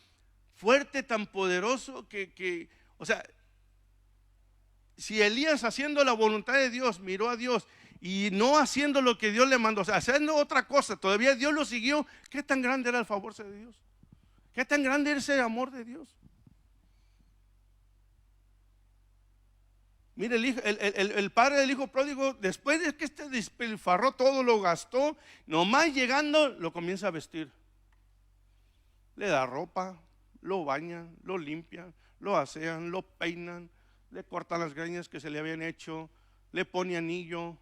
fuerte, tan poderoso que, o sea, si Elías haciendo la voluntad de Dios miró a Dios y no haciendo lo que Dios le mandó, o sea, haciendo otra cosa, todavía Dios lo siguió, ¿qué tan grande era el favor de Dios? ¿Qué tan grande era ese amor de Dios? Mire, el padre del hijo pródigo, después de que despilfarró todo, lo gastó, nomás llegando lo comienza a vestir. Le da ropa, lo bañan, lo limpian, lo asean, lo peinan, le cortan las greñas que se le habían hecho, le pone anillo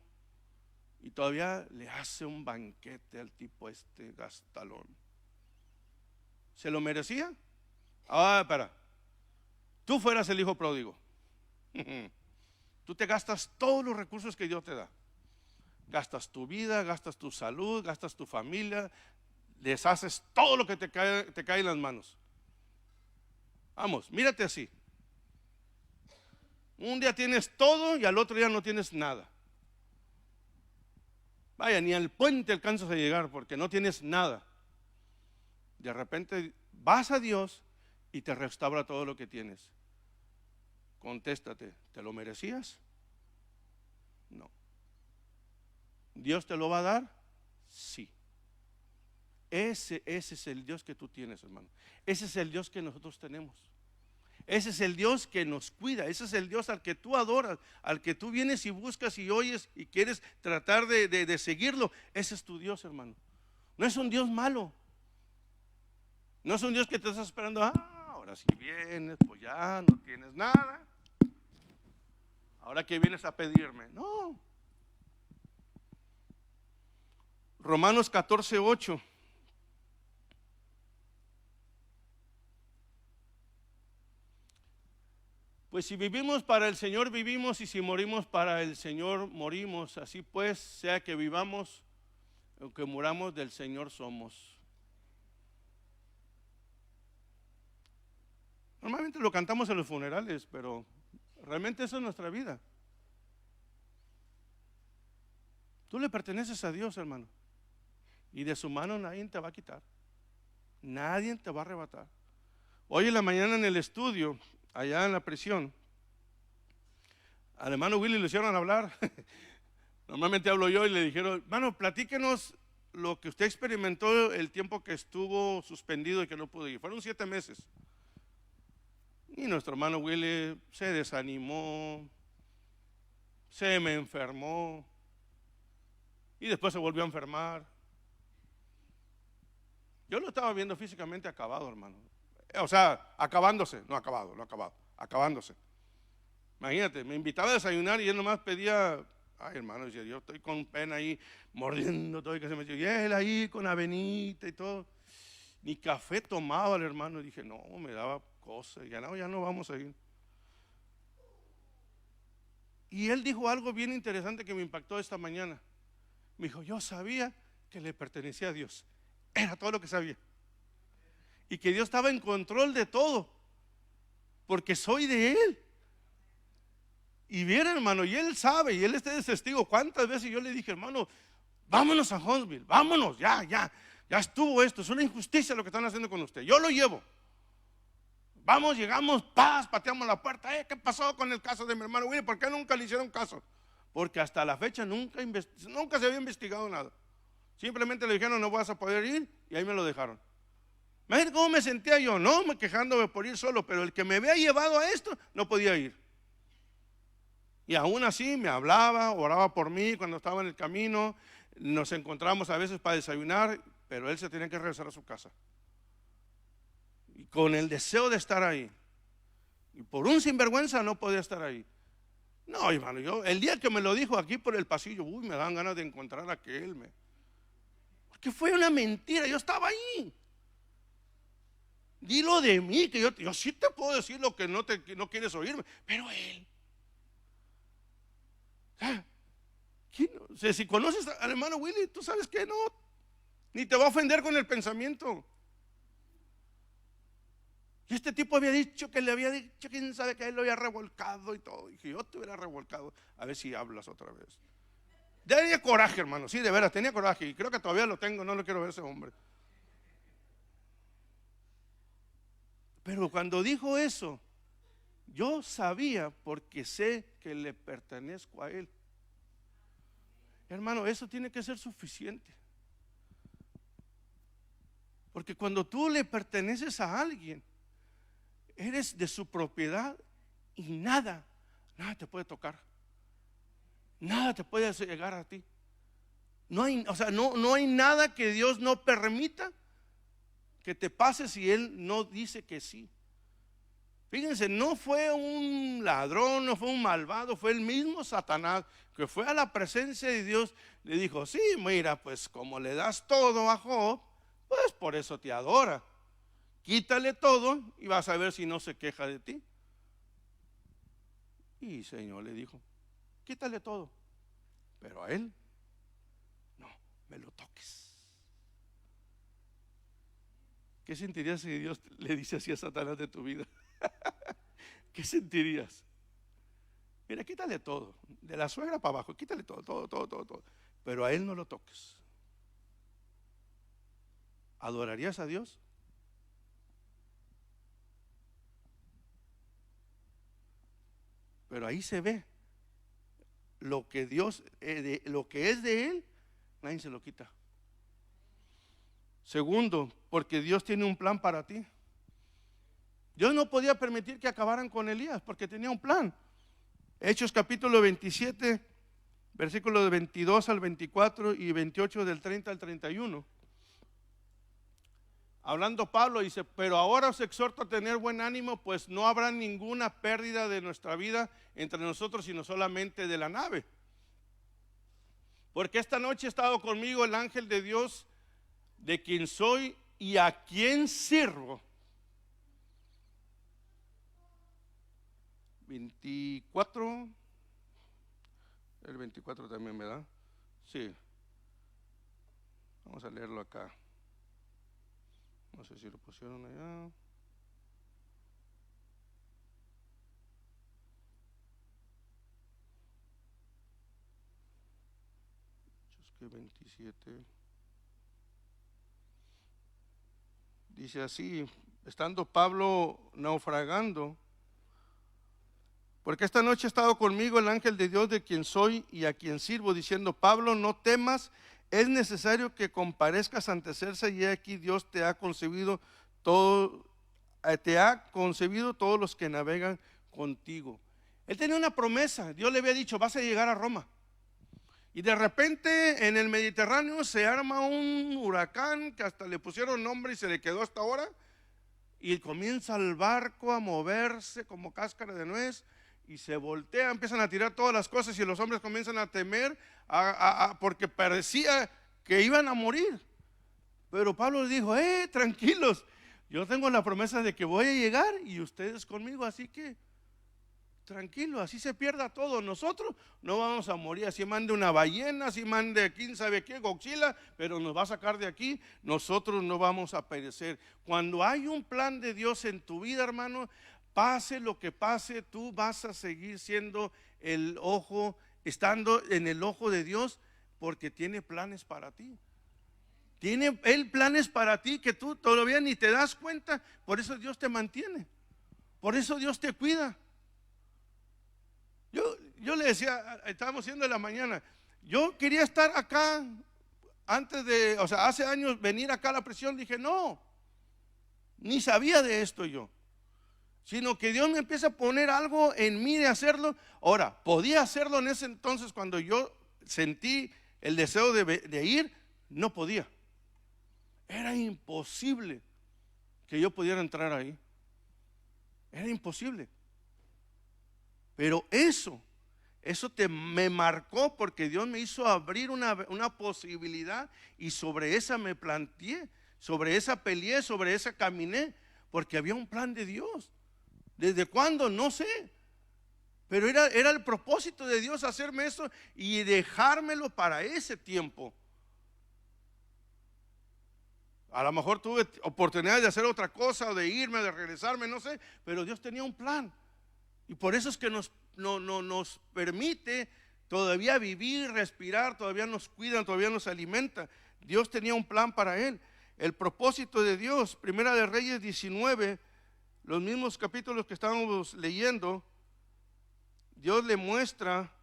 y todavía le hace un banquete al tipo gastalón. ¿Se lo merecía? Espera, tú fueras el hijo pródigo. Tú te gastas todos los recursos que Dios te da. Gastas tu vida, gastas tu salud, gastas tu familia, deshaces todo lo que te cae en las manos. Vamos, mírate así. Un día tienes todo y al otro día no tienes nada. Vaya, ni al puente alcanzas a llegar porque no tienes nada. De repente vas a Dios y te restaura todo lo que tienes. Contéstate, ¿te lo merecías? No. ¿Dios te lo va a dar? Sí. Ese es el Dios que tú tienes, hermano. Ese es el Dios que nosotros tenemos. Ese es el Dios que nos cuida. Ese es el Dios al que tú adoras, al que tú vienes y buscas y oyes y quieres tratar de seguirlo. Ese es tu Dios, hermano. No es un Dios malo. No es un Dios que te está esperando. Ahora si vienes, pues ya no tienes nada. Ahora que vienes a pedirme. No. Romanos 14:8. Pues si vivimos para el Señor vivimos y si morimos para el Señor morimos. Así pues, sea que vivamos o que muramos, del Señor somos. Normalmente lo cantamos en los funerales, pero realmente eso es nuestra vida. Tú le perteneces a Dios, hermano, y de su mano nadie te va a quitar. Nadie te va a arrebatar. Hoy en la mañana en el estudio, allá en la prisión, al hermano Willy le hicieron hablar. Normalmente hablo yo y le dijeron, hermano, platíquenos lo que usted experimentó el tiempo que estuvo suspendido y que no pudo ir. Fueron 7 meses. Y nuestro hermano Willy se desanimó, se me enfermó y después se volvió a enfermar. Yo lo estaba viendo físicamente acabado, hermano. O sea, acabándose, no acabado, acabándose. Imagínate, me invitaba a desayunar y él nomás pedía, ay hermano, decía, yo estoy con pena ahí, mordiendo todo y que se me decía, y él ahí con avenita y todo. Ni café tomaba el hermano, y dije, no, me daba cosas, ya no vamos a ir. Y él dijo algo bien interesante que me impactó esta mañana. Me dijo, yo sabía que le pertenecía a Dios, era todo lo que sabía. Y que Dios estaba en control de todo, porque soy de Él. Y bien, hermano, y Él sabe, y Él está de testigo. ¿Cuántas veces yo le dije, hermano, vámonos a Huntsville, vámonos, ya estuvo esto, es una injusticia lo que están haciendo con usted, yo lo llevo. Vamos, llegamos, paz, pateamos la puerta. ¿Qué pasó con el caso de mi hermano Willy? ¿Por qué nunca le hicieron caso? Porque hasta la fecha nunca se había investigado nada. Simplemente le dijeron, no vas a poder ir, y ahí me lo dejaron. Imagínate cómo me sentía yo, no me quejándome por ir solo, pero el que me había llevado a esto no podía ir. Y aún así me hablaba, oraba por mí cuando estaba en el camino. Nos encontramos a veces para desayunar, pero él se tenía que regresar a su casa. Y con el deseo de estar ahí. Y por un sinvergüenza no podía estar ahí. No, hermano, yo el día que me lo dijo aquí por el pasillo, me dan ganas de encontrar a aquel. Porque fue una mentira, yo estaba ahí. Dilo de mí, que yo sí te puedo decir lo que no quieres oírme, pero él. O sea, si conoces al hermano Willy, tú sabes que no, ni te va a ofender con el pensamiento. Y este tipo había dicho que le había dicho, quién sabe, que él lo había revolcado y todo. Y que yo te hubiera revolcado, a ver si hablas otra vez. Tenía coraje, hermano, sí, de veras, tenía coraje. Y creo que todavía lo tengo, no lo quiero ver a ese hombre. Pero cuando dijo eso, yo sabía, porque sé que le pertenezco a él. Hermano, eso tiene que ser suficiente. Porque cuando tú le perteneces a alguien, eres de su propiedad y nada te puede tocar. Nada te puede llegar a ti. No hay nada que Dios no permita que te pase si Él no dice que sí. Fíjense, no fue un ladrón, no fue un malvado, fue el mismo Satanás que fue a la presencia de Dios. Le dijo, sí, mira, pues como le das todo a Job, pues por eso te adora. Quítale todo y vas a ver si no se queja de ti. Y el Señor le dijo, quítale todo, pero a él no me lo toques. ¿Qué sentirías si Dios le dice así a Satanás de tu vida? ¿Qué sentirías? Mira, quítale todo, de la suegra para abajo, quítale todo, pero a él no lo toques. ¿Adorarías a Dios? Pero ahí se ve lo que Dios, lo que es de Él, nadie se lo quita. Segundo, porque Dios tiene un plan para ti. Dios no podía permitir que acabaran con Elías porque tenía un plan. Hechos capítulo 27, versículos de 22 al 24 y 28 del 30 al 31. Hablando Pablo dice, pero ahora os exhorto a tener buen ánimo, pues no habrá ninguna pérdida de nuestra vida entre nosotros, sino solamente de la nave. Porque esta noche ha estado conmigo el ángel de Dios, de quien soy y a quien sirvo. 24, el 24 también me da. Sí, vamos a leerlo acá. No sé si lo pusieron allá. Es que 27. Dice así, estando Pablo naufragando, porque esta noche ha estado conmigo el ángel de Dios, de quien soy y a quien sirvo, diciendo, Pablo, no temas, es necesario que comparezcas ante César, y aquí Dios te ha concebido todos los que navegan contigo. Él tenía una promesa, Dios le había dicho, vas a llegar a Roma. Y de repente en el Mediterráneo se arma un huracán que hasta le pusieron nombre y se le quedó hasta ahora. Y comienza el barco a moverse como cáscara de nuez y se voltea, empiezan a tirar todas las cosas y los hombres comienzan a temer porque parecía que iban a morir. Pero Pablo les dijo, tranquilos, yo tengo la promesa de que voy a llegar y ustedes conmigo, así que tranquilo, así se pierda todo, nosotros no vamos a morir, así mande una ballena, así mande quién sabe qué, Godzilla, pero nos va a sacar de aquí, nosotros no vamos a perecer. Cuando hay un plan de Dios en tu vida, hermano, pase lo que pase, tú vas a seguir siendo estando en el ojo de Dios, porque tiene planes para ti. Tiene Él planes para ti que tú todavía ni te das cuenta, por eso Dios te mantiene. Por eso Dios te cuida. Yo le decía, estábamos haciendo en la mañana, yo quería estar acá antes de, o sea, hace años venir acá a la prisión. Dije, no, ni sabía de esto yo, sino que Dios me empieza a poner algo en mí de hacerlo. Ahora, podía hacerlo en ese entonces cuando yo sentí el deseo de ir, no podía. Era imposible que yo pudiera entrar ahí. Era imposible. Pero eso me marcó, porque Dios me hizo abrir una posibilidad, y sobre esa me planteé, sobre esa peleé, sobre esa caminé, porque había un plan de Dios. ¿Desde cuándo? No sé. Pero era el propósito de Dios hacerme eso y dejármelo para ese tiempo. A lo mejor tuve oportunidad de hacer otra cosa, o de irme, de regresarme, no sé, pero Dios tenía un plan. Y por eso es que nos permite todavía vivir, respirar, todavía nos cuida, todavía nos alimenta. Dios tenía un plan para él. El propósito de Dios, Primera de Reyes 19, los mismos capítulos que estábamos leyendo, Dios le muestra,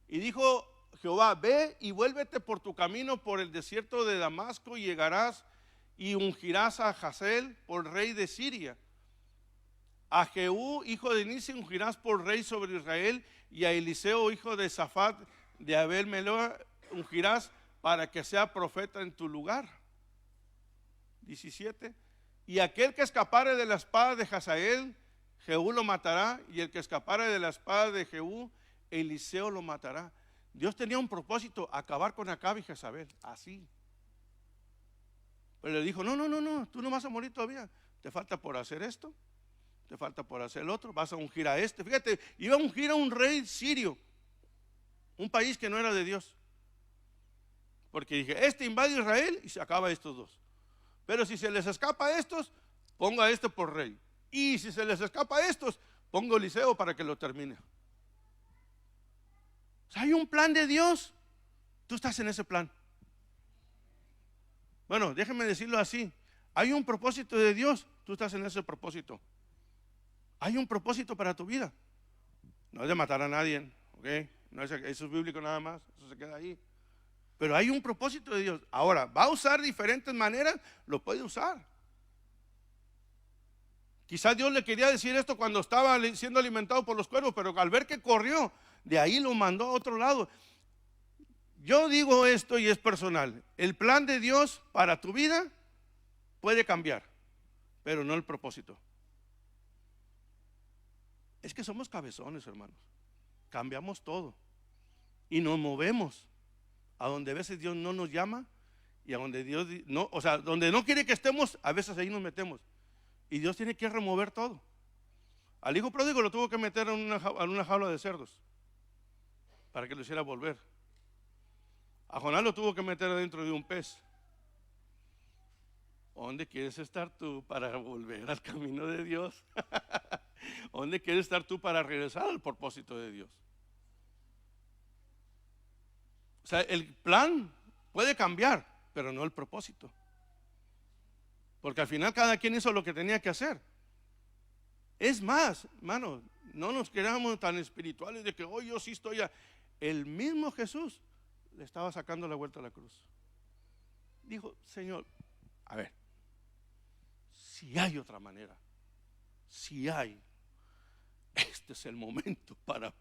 y dijo Jehová: ve y vuélvete por tu camino por el desierto de Damasco, y llegarás y ungirás a Hazael por rey de Siria. A Jehú, hijo de Nissi, ungirás por rey sobre Israel, y a Eliseo, hijo de Safat de Abel-Mehola, ungirás para que sea profeta en tu lugar. 17. Y aquel que escapare de la espada de Hazael, Jehú lo matará, y el que escapare de la espada de Jehú, Eliseo lo matará. Dios tenía un propósito: acabar con Acab y Jezabel, así. Pero le dijo: no, tú no vas a morir todavía. Te falta por hacer esto, te falta por hacer el otro, vas a ungir a este. Fíjate, iba a ungir a un rey sirio, un país que no era de Dios. Porque dije, este invade Israel y se acaba estos dos. Pero si se les escapa a estos, pongo a este por rey. Y si se les escapa a estos, pongo a Eliseo para que lo termine. O sea, hay un plan de Dios. Tú estás en ese plan. Bueno, déjenme decirlo así: hay un propósito de Dios. Tú estás en ese propósito. Hay un propósito para tu vida. No es de matar a nadie, ¿ok? No es, eso es bíblico nada más. Eso se queda ahí. Pero hay un propósito de Dios. Ahora, ¿va a usar diferentes maneras? Lo puede usar. Quizás Dios le quería decir esto cuando estaba siendo alimentado por los cuervos, pero al ver que corrió, de ahí lo mandó a otro lado. Yo digo esto y es personal: el plan de Dios para tu vida puede cambiar, pero no el propósito. Es que somos cabezones, hermanos. Cambiamos todo y nos movemos a donde a veces Dios no nos llama, y a donde Dios no, o sea, donde no quiere que estemos, a veces ahí nos metemos. Y Dios tiene que remover todo. Al hijo pródigo lo tuvo que meter en una jaula de cerdos para que lo hiciera volver. A Jonás lo tuvo que meter dentro de un pez. ¿Dónde quieres estar tú para volver al camino de Dios? ¿Dónde quieres estar tú para regresar al propósito de Dios? O sea, el plan puede cambiar, pero no el propósito. Porque al final cada quien hizo lo que tenía que hacer. Es más, hermano, no nos quedamos tan espirituales de que hoy yo sí estoy El mismo Jesús le estaba sacando la vuelta a la cruz. Dijo: Señor, a ver, si hay otra manera, si hay, este es el momento para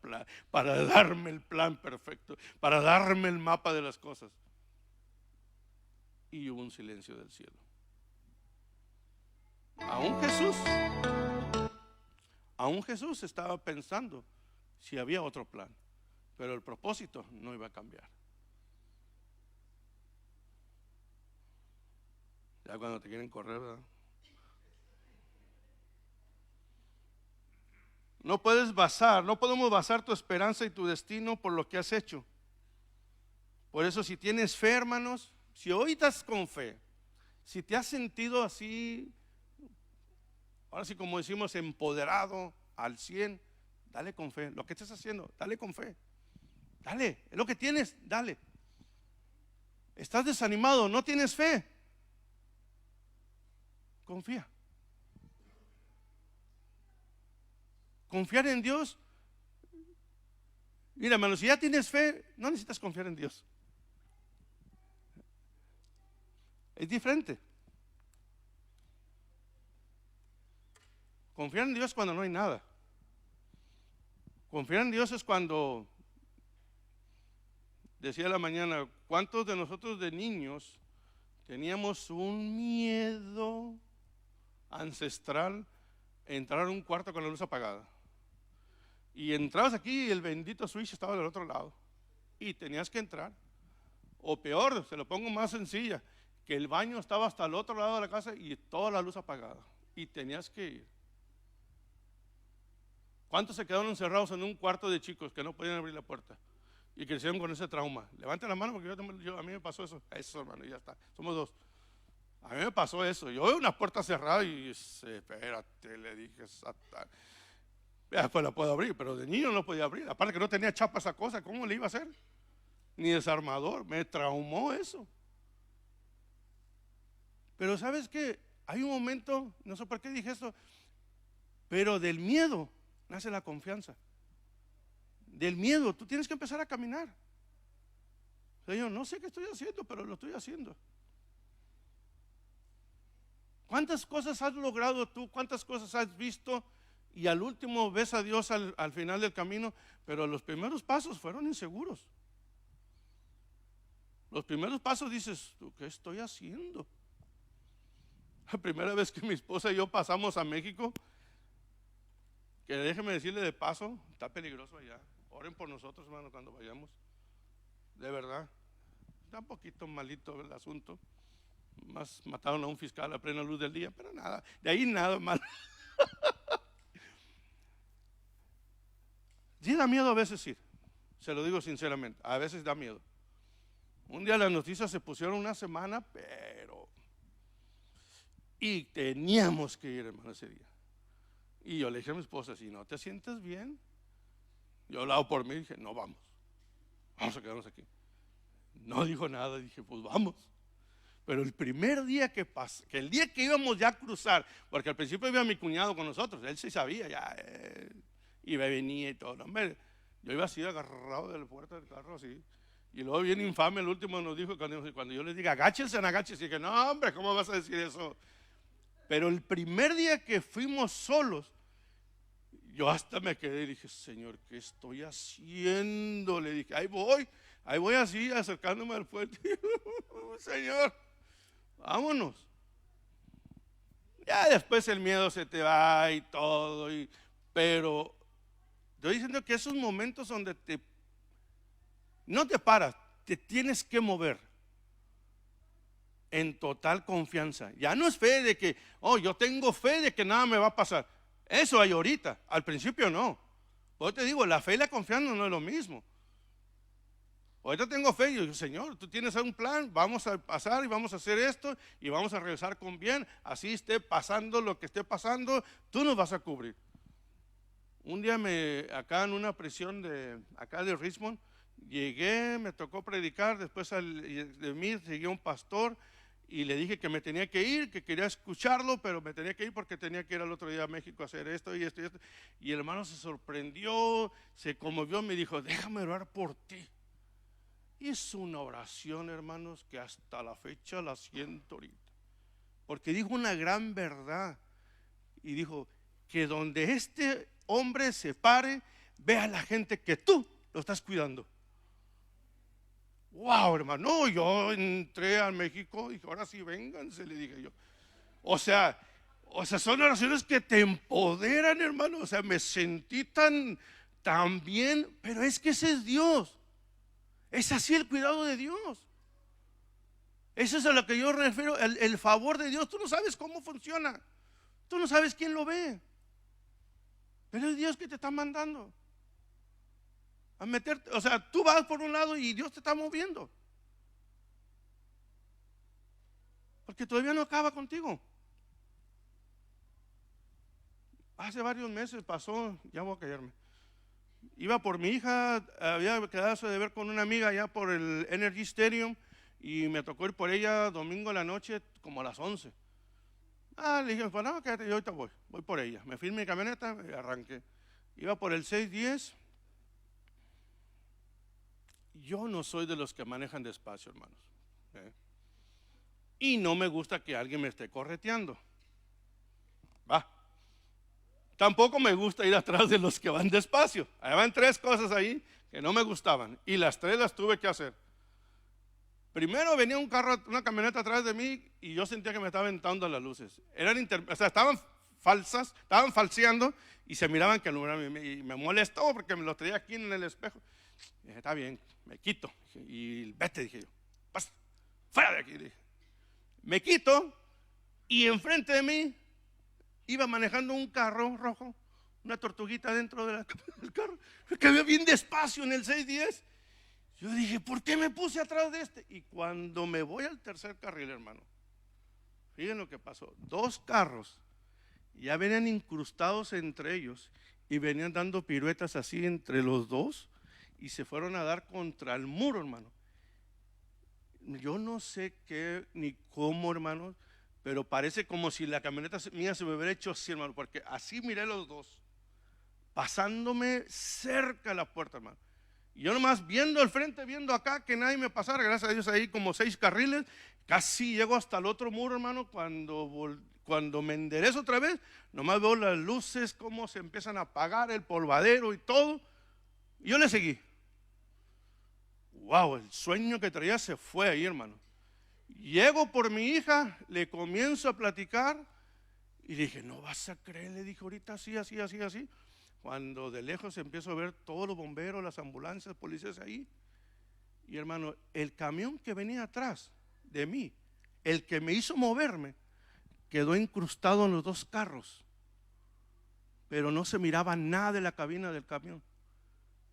darme el plan perfecto, para darme el mapa de las cosas. Y hubo un silencio del cielo. Aún Jesús estaba pensando si había otro plan, pero el propósito no iba a cambiar. Ya cuando te quieren correr, ¿verdad? No podemos basar tu esperanza y tu destino por lo que has hecho. Por eso, si tienes fe, hermanos, si hoy estás con fe, si te has sentido así, ahora sí, como decimos, empoderado al 100, dale con fe. Lo que estés haciendo, dale con fe. Dale, es lo que tienes, dale. Estás desanimado, no tienes fe, confía. Confiar en Dios. Mira, hermano, si ya tienes fe, no necesitas confiar en Dios. Es diferente. Confiar en Dios cuando no hay nada. Confiar en Dios es cuando, decía la mañana, ¿cuántos de nosotros de niños teníamos un miedo ancestral a entrar a un cuarto con la luz apagada? Y entrabas aquí y el bendito switch estaba del otro lado. Y tenías que entrar. O peor, se lo pongo más sencilla, que el baño estaba hasta el otro lado de la casa y toda la luz apagada. Y tenías que ir. ¿Cuántos se quedaron encerrados en un cuarto de chicos que no podían abrir la puerta? Y crecieron con ese trauma. Levanten la mano porque a mí me pasó eso. Eso, hermano, ya está. Somos dos. A mí me pasó eso. Yo veo una puerta cerrada y espérate, le dije, Satán. Ya después la puedo abrir, pero de niño no podía abrir. Aparte que no tenía chapa esa cosa, ¿cómo le iba a hacer? Ni desarmador. Me traumó eso. Pero ¿sabes qué? Hay un momento, no sé por qué dije esto, pero del miedo nace la confianza. Del miedo, tú tienes que empezar a caminar. Señor, no sé qué estoy haciendo, pero lo estoy haciendo. ¿Cuántas cosas has logrado tú? ¿Cuántas cosas has visto? Y al último ves a Dios al final del camino, pero los primeros pasos fueron inseguros. Los primeros pasos dices, ¿qué estoy haciendo? La primera vez que mi esposa y yo pasamos a México, que déjeme decirle de paso, está peligroso allá. Oren por nosotros, hermano, cuando vayamos. De verdad, está un poquito malito el asunto. Más mataron a un fiscal a plena luz del día, pero nada, de ahí nada mal. Sí da miedo a veces ir, se lo digo sinceramente, a veces da miedo. Un día las noticias se pusieron una semana, pero... Y teníamos que ir, hermano, ese día. Y yo le dije a mi esposa, si no te sientes bien, yo hablaba por mí y dije, no, vamos a quedarnos aquí. No dijo nada, dije, pues vamos. Pero el primer día que pasó, que el día que íbamos ya a cruzar, porque al principio iba mi cuñado con nosotros, él sí sabía ya, iba y venía y todo, hombre, yo iba así agarrado de la puerta del carro así, y luego bien infame el último nos dijo, cuando yo les diga agáchense, y dije, no hombre, ¿cómo vas a decir eso? Pero el primer día que fuimos solos, yo hasta me quedé y dije, Señor, ¿qué estoy haciendo? Le dije, ahí voy así acercándome al puente, Señor, vámonos. Ya después el miedo se te va y todo, pero estoy diciendo que esos momentos donde no te paras, te tienes que mover en total confianza. Ya no es fe de que, yo tengo fe de que nada me va a pasar. Eso hay ahorita, al principio no. Pues te digo, la fe y la confianza no es lo mismo. Ahorita tengo fe y yo digo, Señor, tú tienes un plan, vamos a pasar y vamos a hacer esto y vamos a regresar con bien, así esté pasando lo que esté pasando, tú nos vas a cubrir. Un día acá en una prisión acá de Richmond, llegué, me tocó predicar, después de mí siguió un pastor y le dije que me tenía que ir, que quería escucharlo, pero me tenía que ir porque tenía que ir al otro día a México a hacer esto y esto y esto. Y el hermano se sorprendió, se conmovió, me dijo, déjame orar por ti. Y es una oración, hermanos, que hasta la fecha la siento ahorita. Porque dijo una gran verdad. Y dijo que donde este hombre se pare, vea a la gente que tú lo estás cuidando. Wow, hermano, yo entré a México y dije, ahora sí, vénganse, le dije yo. O sea, son oraciones que te empoderan, hermano. O sea, me sentí tan bien, pero es que ese es Dios. Es así el cuidado de Dios. Eso es a lo que yo refiero, el favor de Dios. Tú no sabes cómo funciona. Tú no sabes quién lo ve. Pero es Dios que te está mandando a meterte. O sea, tú vas por un lado y Dios te está moviendo. Porque todavía no acaba contigo. Hace varios meses pasó, ya voy a callarme. Iba por mi hija, había quedado de ver con una amiga allá por el Energy Stadium y me tocó ir por ella domingo en la noche como a las 11. Le dije, pues no, quédate, yo ahorita voy por ella. Me fui en mi camioneta y arranqué. Iba por el 610. Yo no soy de los que manejan despacio, hermanos. Y no me gusta que alguien me esté correteando. Va. Tampoco me gusta ir atrás de los que van despacio. Habían 3 cosas ahí que no me gustaban. Y las 3 las tuve que hacer. Primero venía un carro, una camioneta atrás de mí y yo sentía que me estaba aventando las luces. O sea, estaban falsas, estaban falseando y se miraban que no eran. Y me molestó porque me lo traía aquí en el espejo. Y dije, está bien, me quito. Y vete, dije yo. Pasa, fuera de aquí, dije. Me quito y enfrente de mí iba manejando un carro rojo, una tortuguita dentro del carro, que había bien despacio en el 610. Yo dije, ¿por qué me puse atrás de este? Y cuando me voy al tercer carril, hermano, fíjense lo que pasó. 2 carros ya venían incrustados entre ellos y venían dando piruetas así entre los 2 y se fueron a dar contra el muro, hermano. Yo no sé qué ni cómo, hermano, pero parece como si la camioneta mía se me hubiera hecho así, hermano, porque así miré los 2, pasándome cerca de la puerta, hermano. Y yo nomás viendo al frente, viendo acá, que nadie me pasara. Gracias a Dios ahí como 6 carriles. Casi llego hasta el otro muro, hermano. Cuando me enderezo otra vez, nomás veo las luces, cómo se empiezan a apagar, el polvadero y todo. Y yo le seguí. Wow, el sueño que traía se fue ahí, hermano. Llego por mi hija, le comienzo a platicar y dije, no vas a creer, le dije ahorita así, así, así, así. Cuando de lejos empiezo a ver todos los bomberos, las ambulancias, policías ahí. Y hermano, el camión que venía atrás de mí, el que me hizo moverme, quedó incrustado en los 2 carros. Pero no se miraba nada de la cabina del camión.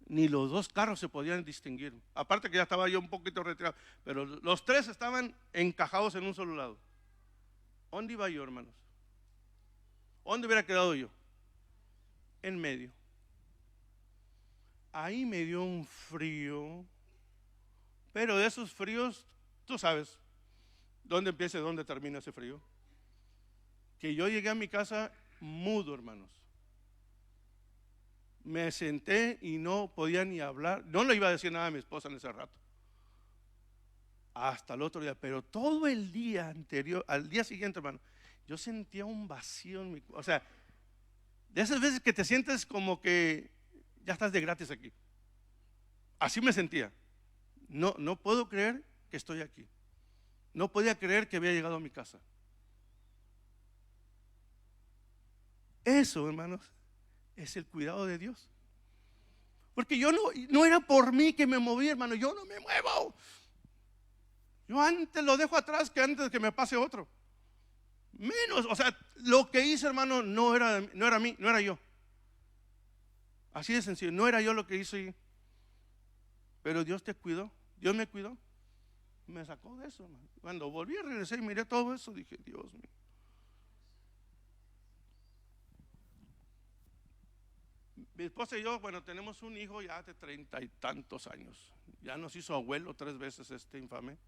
Ni los 2 carros se podían distinguir. Aparte que ya estaba yo un poquito retirado. Pero los 3 estaban encajados en un solo lado. ¿Dónde iba yo, hermanos? ¿Dónde hubiera quedado yo? En medio. Ahí me dio un frío. Pero de esos fríos, tú sabes dónde empieza y dónde termina ese frío. Que yo llegué a mi casa mudo, hermanos. Me senté y no podía ni hablar. No le iba a decir nada a mi esposa en ese rato. Hasta el otro día. Pero todo el día anterior, al día siguiente, hermano, yo sentía un vacío en mi. O sea, de esas veces que te sientes como que ya estás de gratis aquí. Así me sentía. No puedo creer que estoy aquí. No podía creer que había llegado a mi casa. Eso, hermanos, es el cuidado de Dios. Porque yo no era por mí que me moví, hermano. Yo no me muevo. Yo antes lo dejo atrás que antes de que me pase otro. Menos, o sea, lo que hice, hermano, no era mí, no era yo. Así de sencillo, no era yo lo que hice. Pero Dios te cuidó, Dios me cuidó. Me sacó de eso, hermano. Cuando volví a regresar y miré todo eso, dije, Dios mío. Mi esposa y yo, bueno, tenemos un hijo ya de 30 y tantos años. Ya nos hizo abuelo 3 veces este infame.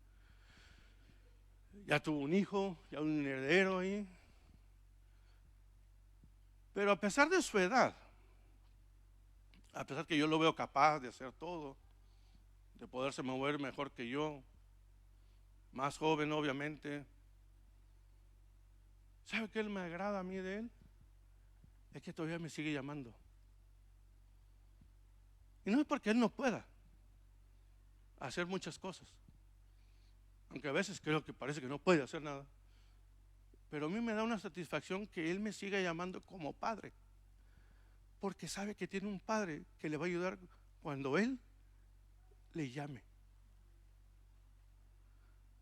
Ya tuvo un hijo, ya un heredero ahí. Pero a pesar de su edad, a pesar que yo lo veo capaz de hacer todo, de poderse mover mejor que yo, más joven obviamente, ¿sabe qué me agrada a mí de él? Es que todavía me sigue llamando. Y no es porque él no pueda hacer muchas cosas, aunque a veces creo que parece que no puede hacer nada. Pero a mí me da una satisfacción que él me siga llamando como padre, porque sabe que tiene un padre que le va a ayudar cuando él le llame.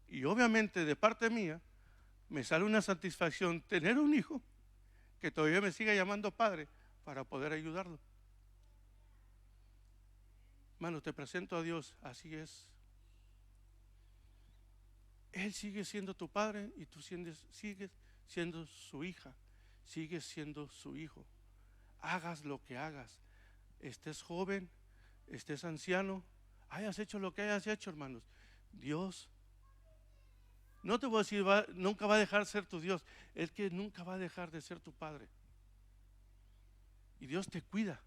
Y obviamente de parte mía me sale una satisfacción tener un hijo que todavía me siga llamando padre para poder ayudarlo. Hermano, te presento a Dios, así es. Él sigue siendo tu padre y tú sigues siendo su hija, sigues siendo su hijo. Hagas lo que hagas, estés joven, estés anciano, hayas hecho lo que hayas hecho, hermanos. Dios, no te voy a decir, nunca va a dejar de ser tu Dios, es que nunca va a dejar de ser tu padre. Y Dios te cuida.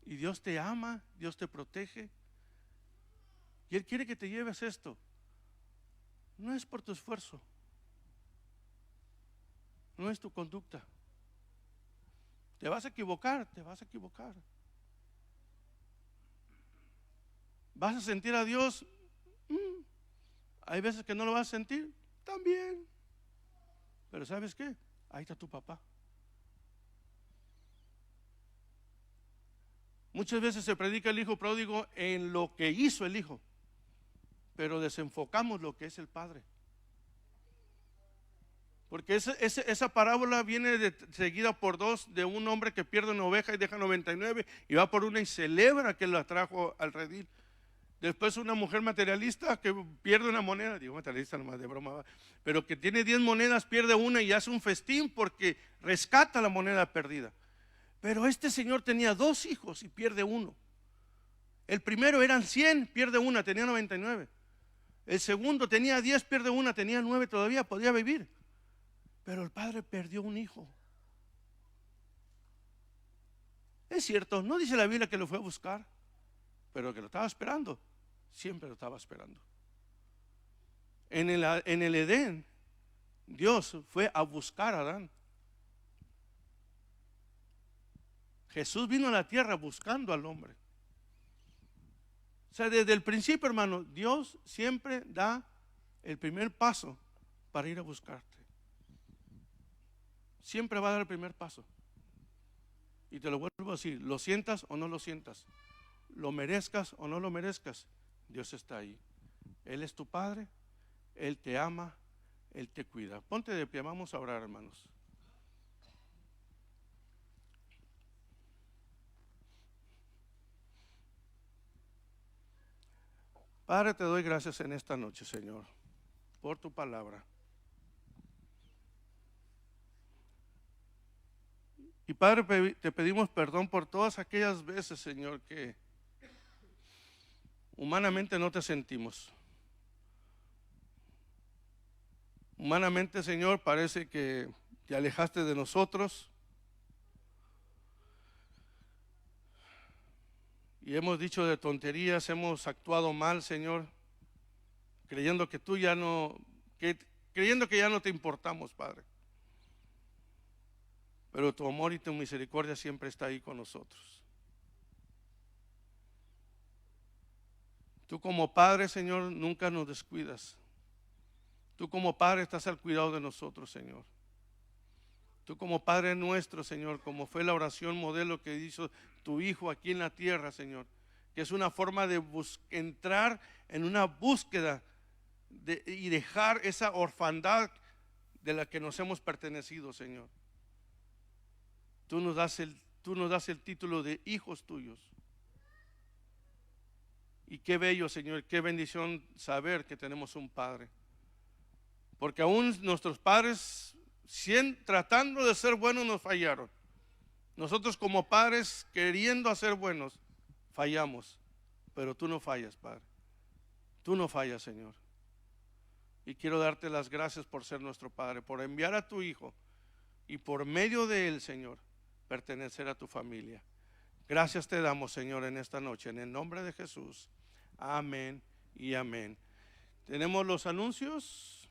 Y Dios te ama, Dios te protege. Y Él quiere que te lleves esto. No es por tu esfuerzo, no es tu conducta. Te vas a equivocar, te vas a equivocar. ¿Vas a sentir a Dios? Hay veces que no lo vas a sentir, también. Pero ¿sabes qué? Ahí está tu papá. Muchas veces se predica el hijo pródigo en lo que hizo el hijo, pero desenfocamos lo que es el padre. Porque esa parábola viene seguida por dos, de un hombre que pierde una oveja y deja 99 y va por una y celebra que la trajo al redil. Después una mujer materialista que pierde una moneda, digo materialista nomás de broma, pero que tiene 10 monedas, pierde una y hace un festín porque rescata la moneda perdida. Pero este señor tenía 2 hijos y pierde uno. El primero eran 100, pierde una, tenía 99. El segundo tenía 10, pierde una, tenía 9 todavía, podía vivir. Pero el padre perdió un hijo. Es cierto, no dice la Biblia que lo fue a buscar, pero que lo estaba esperando, siempre lo estaba esperando. En el Edén, Dios fue a buscar a Adán. Jesús vino a la tierra buscando al hombre. O sea, desde el principio, hermano, Dios siempre da el primer paso para ir a buscarte. Siempre va a dar el primer paso. Y te lo vuelvo a decir, lo sientas o no lo sientas, lo merezcas o no lo merezcas, Dios está ahí. Él es tu Padre, Él te ama, Él te cuida. Ponte de pie, vamos a orar, hermanos. Padre, te doy gracias en esta noche, Señor, por tu palabra. Y Padre, te pedimos perdón por todas aquellas veces, Señor, que humanamente no te sentimos. Humanamente, Señor, parece que te alejaste de nosotros. Y hemos dicho de tonterías, hemos actuado mal, Señor, creyendo que tú ya no, creyendo que ya no te importamos, Padre. Pero tu amor y tu misericordia siempre está ahí con nosotros. Tú como Padre, Señor, nunca nos descuidas. Tú como Padre estás al cuidado de nosotros, Señor. Tú como Padre nuestro, Señor, como fue la oración modelo que hizo tu Hijo aquí en la tierra, Señor, que es una forma de entrar en una búsqueda y dejar esa orfandad de la que nos hemos pertenecido, Señor. Tú nos das el título de hijos tuyos. Y qué bello, Señor, qué bendición saber que tenemos un Padre. Porque aún nuestros padres, tratando de ser buenos, nos fallaron. Nosotros como padres, queriendo hacer buenos, fallamos. Pero tú no fallas, Padre. Tú no fallas, Señor. Y quiero darte las gracias por ser nuestro Padre, por enviar a tu Hijo y por medio de Él, Señor, pertenecer a tu familia. Gracias te damos, Señor, en esta noche, en el nombre de Jesús. Amén y amén. Tenemos los anuncios.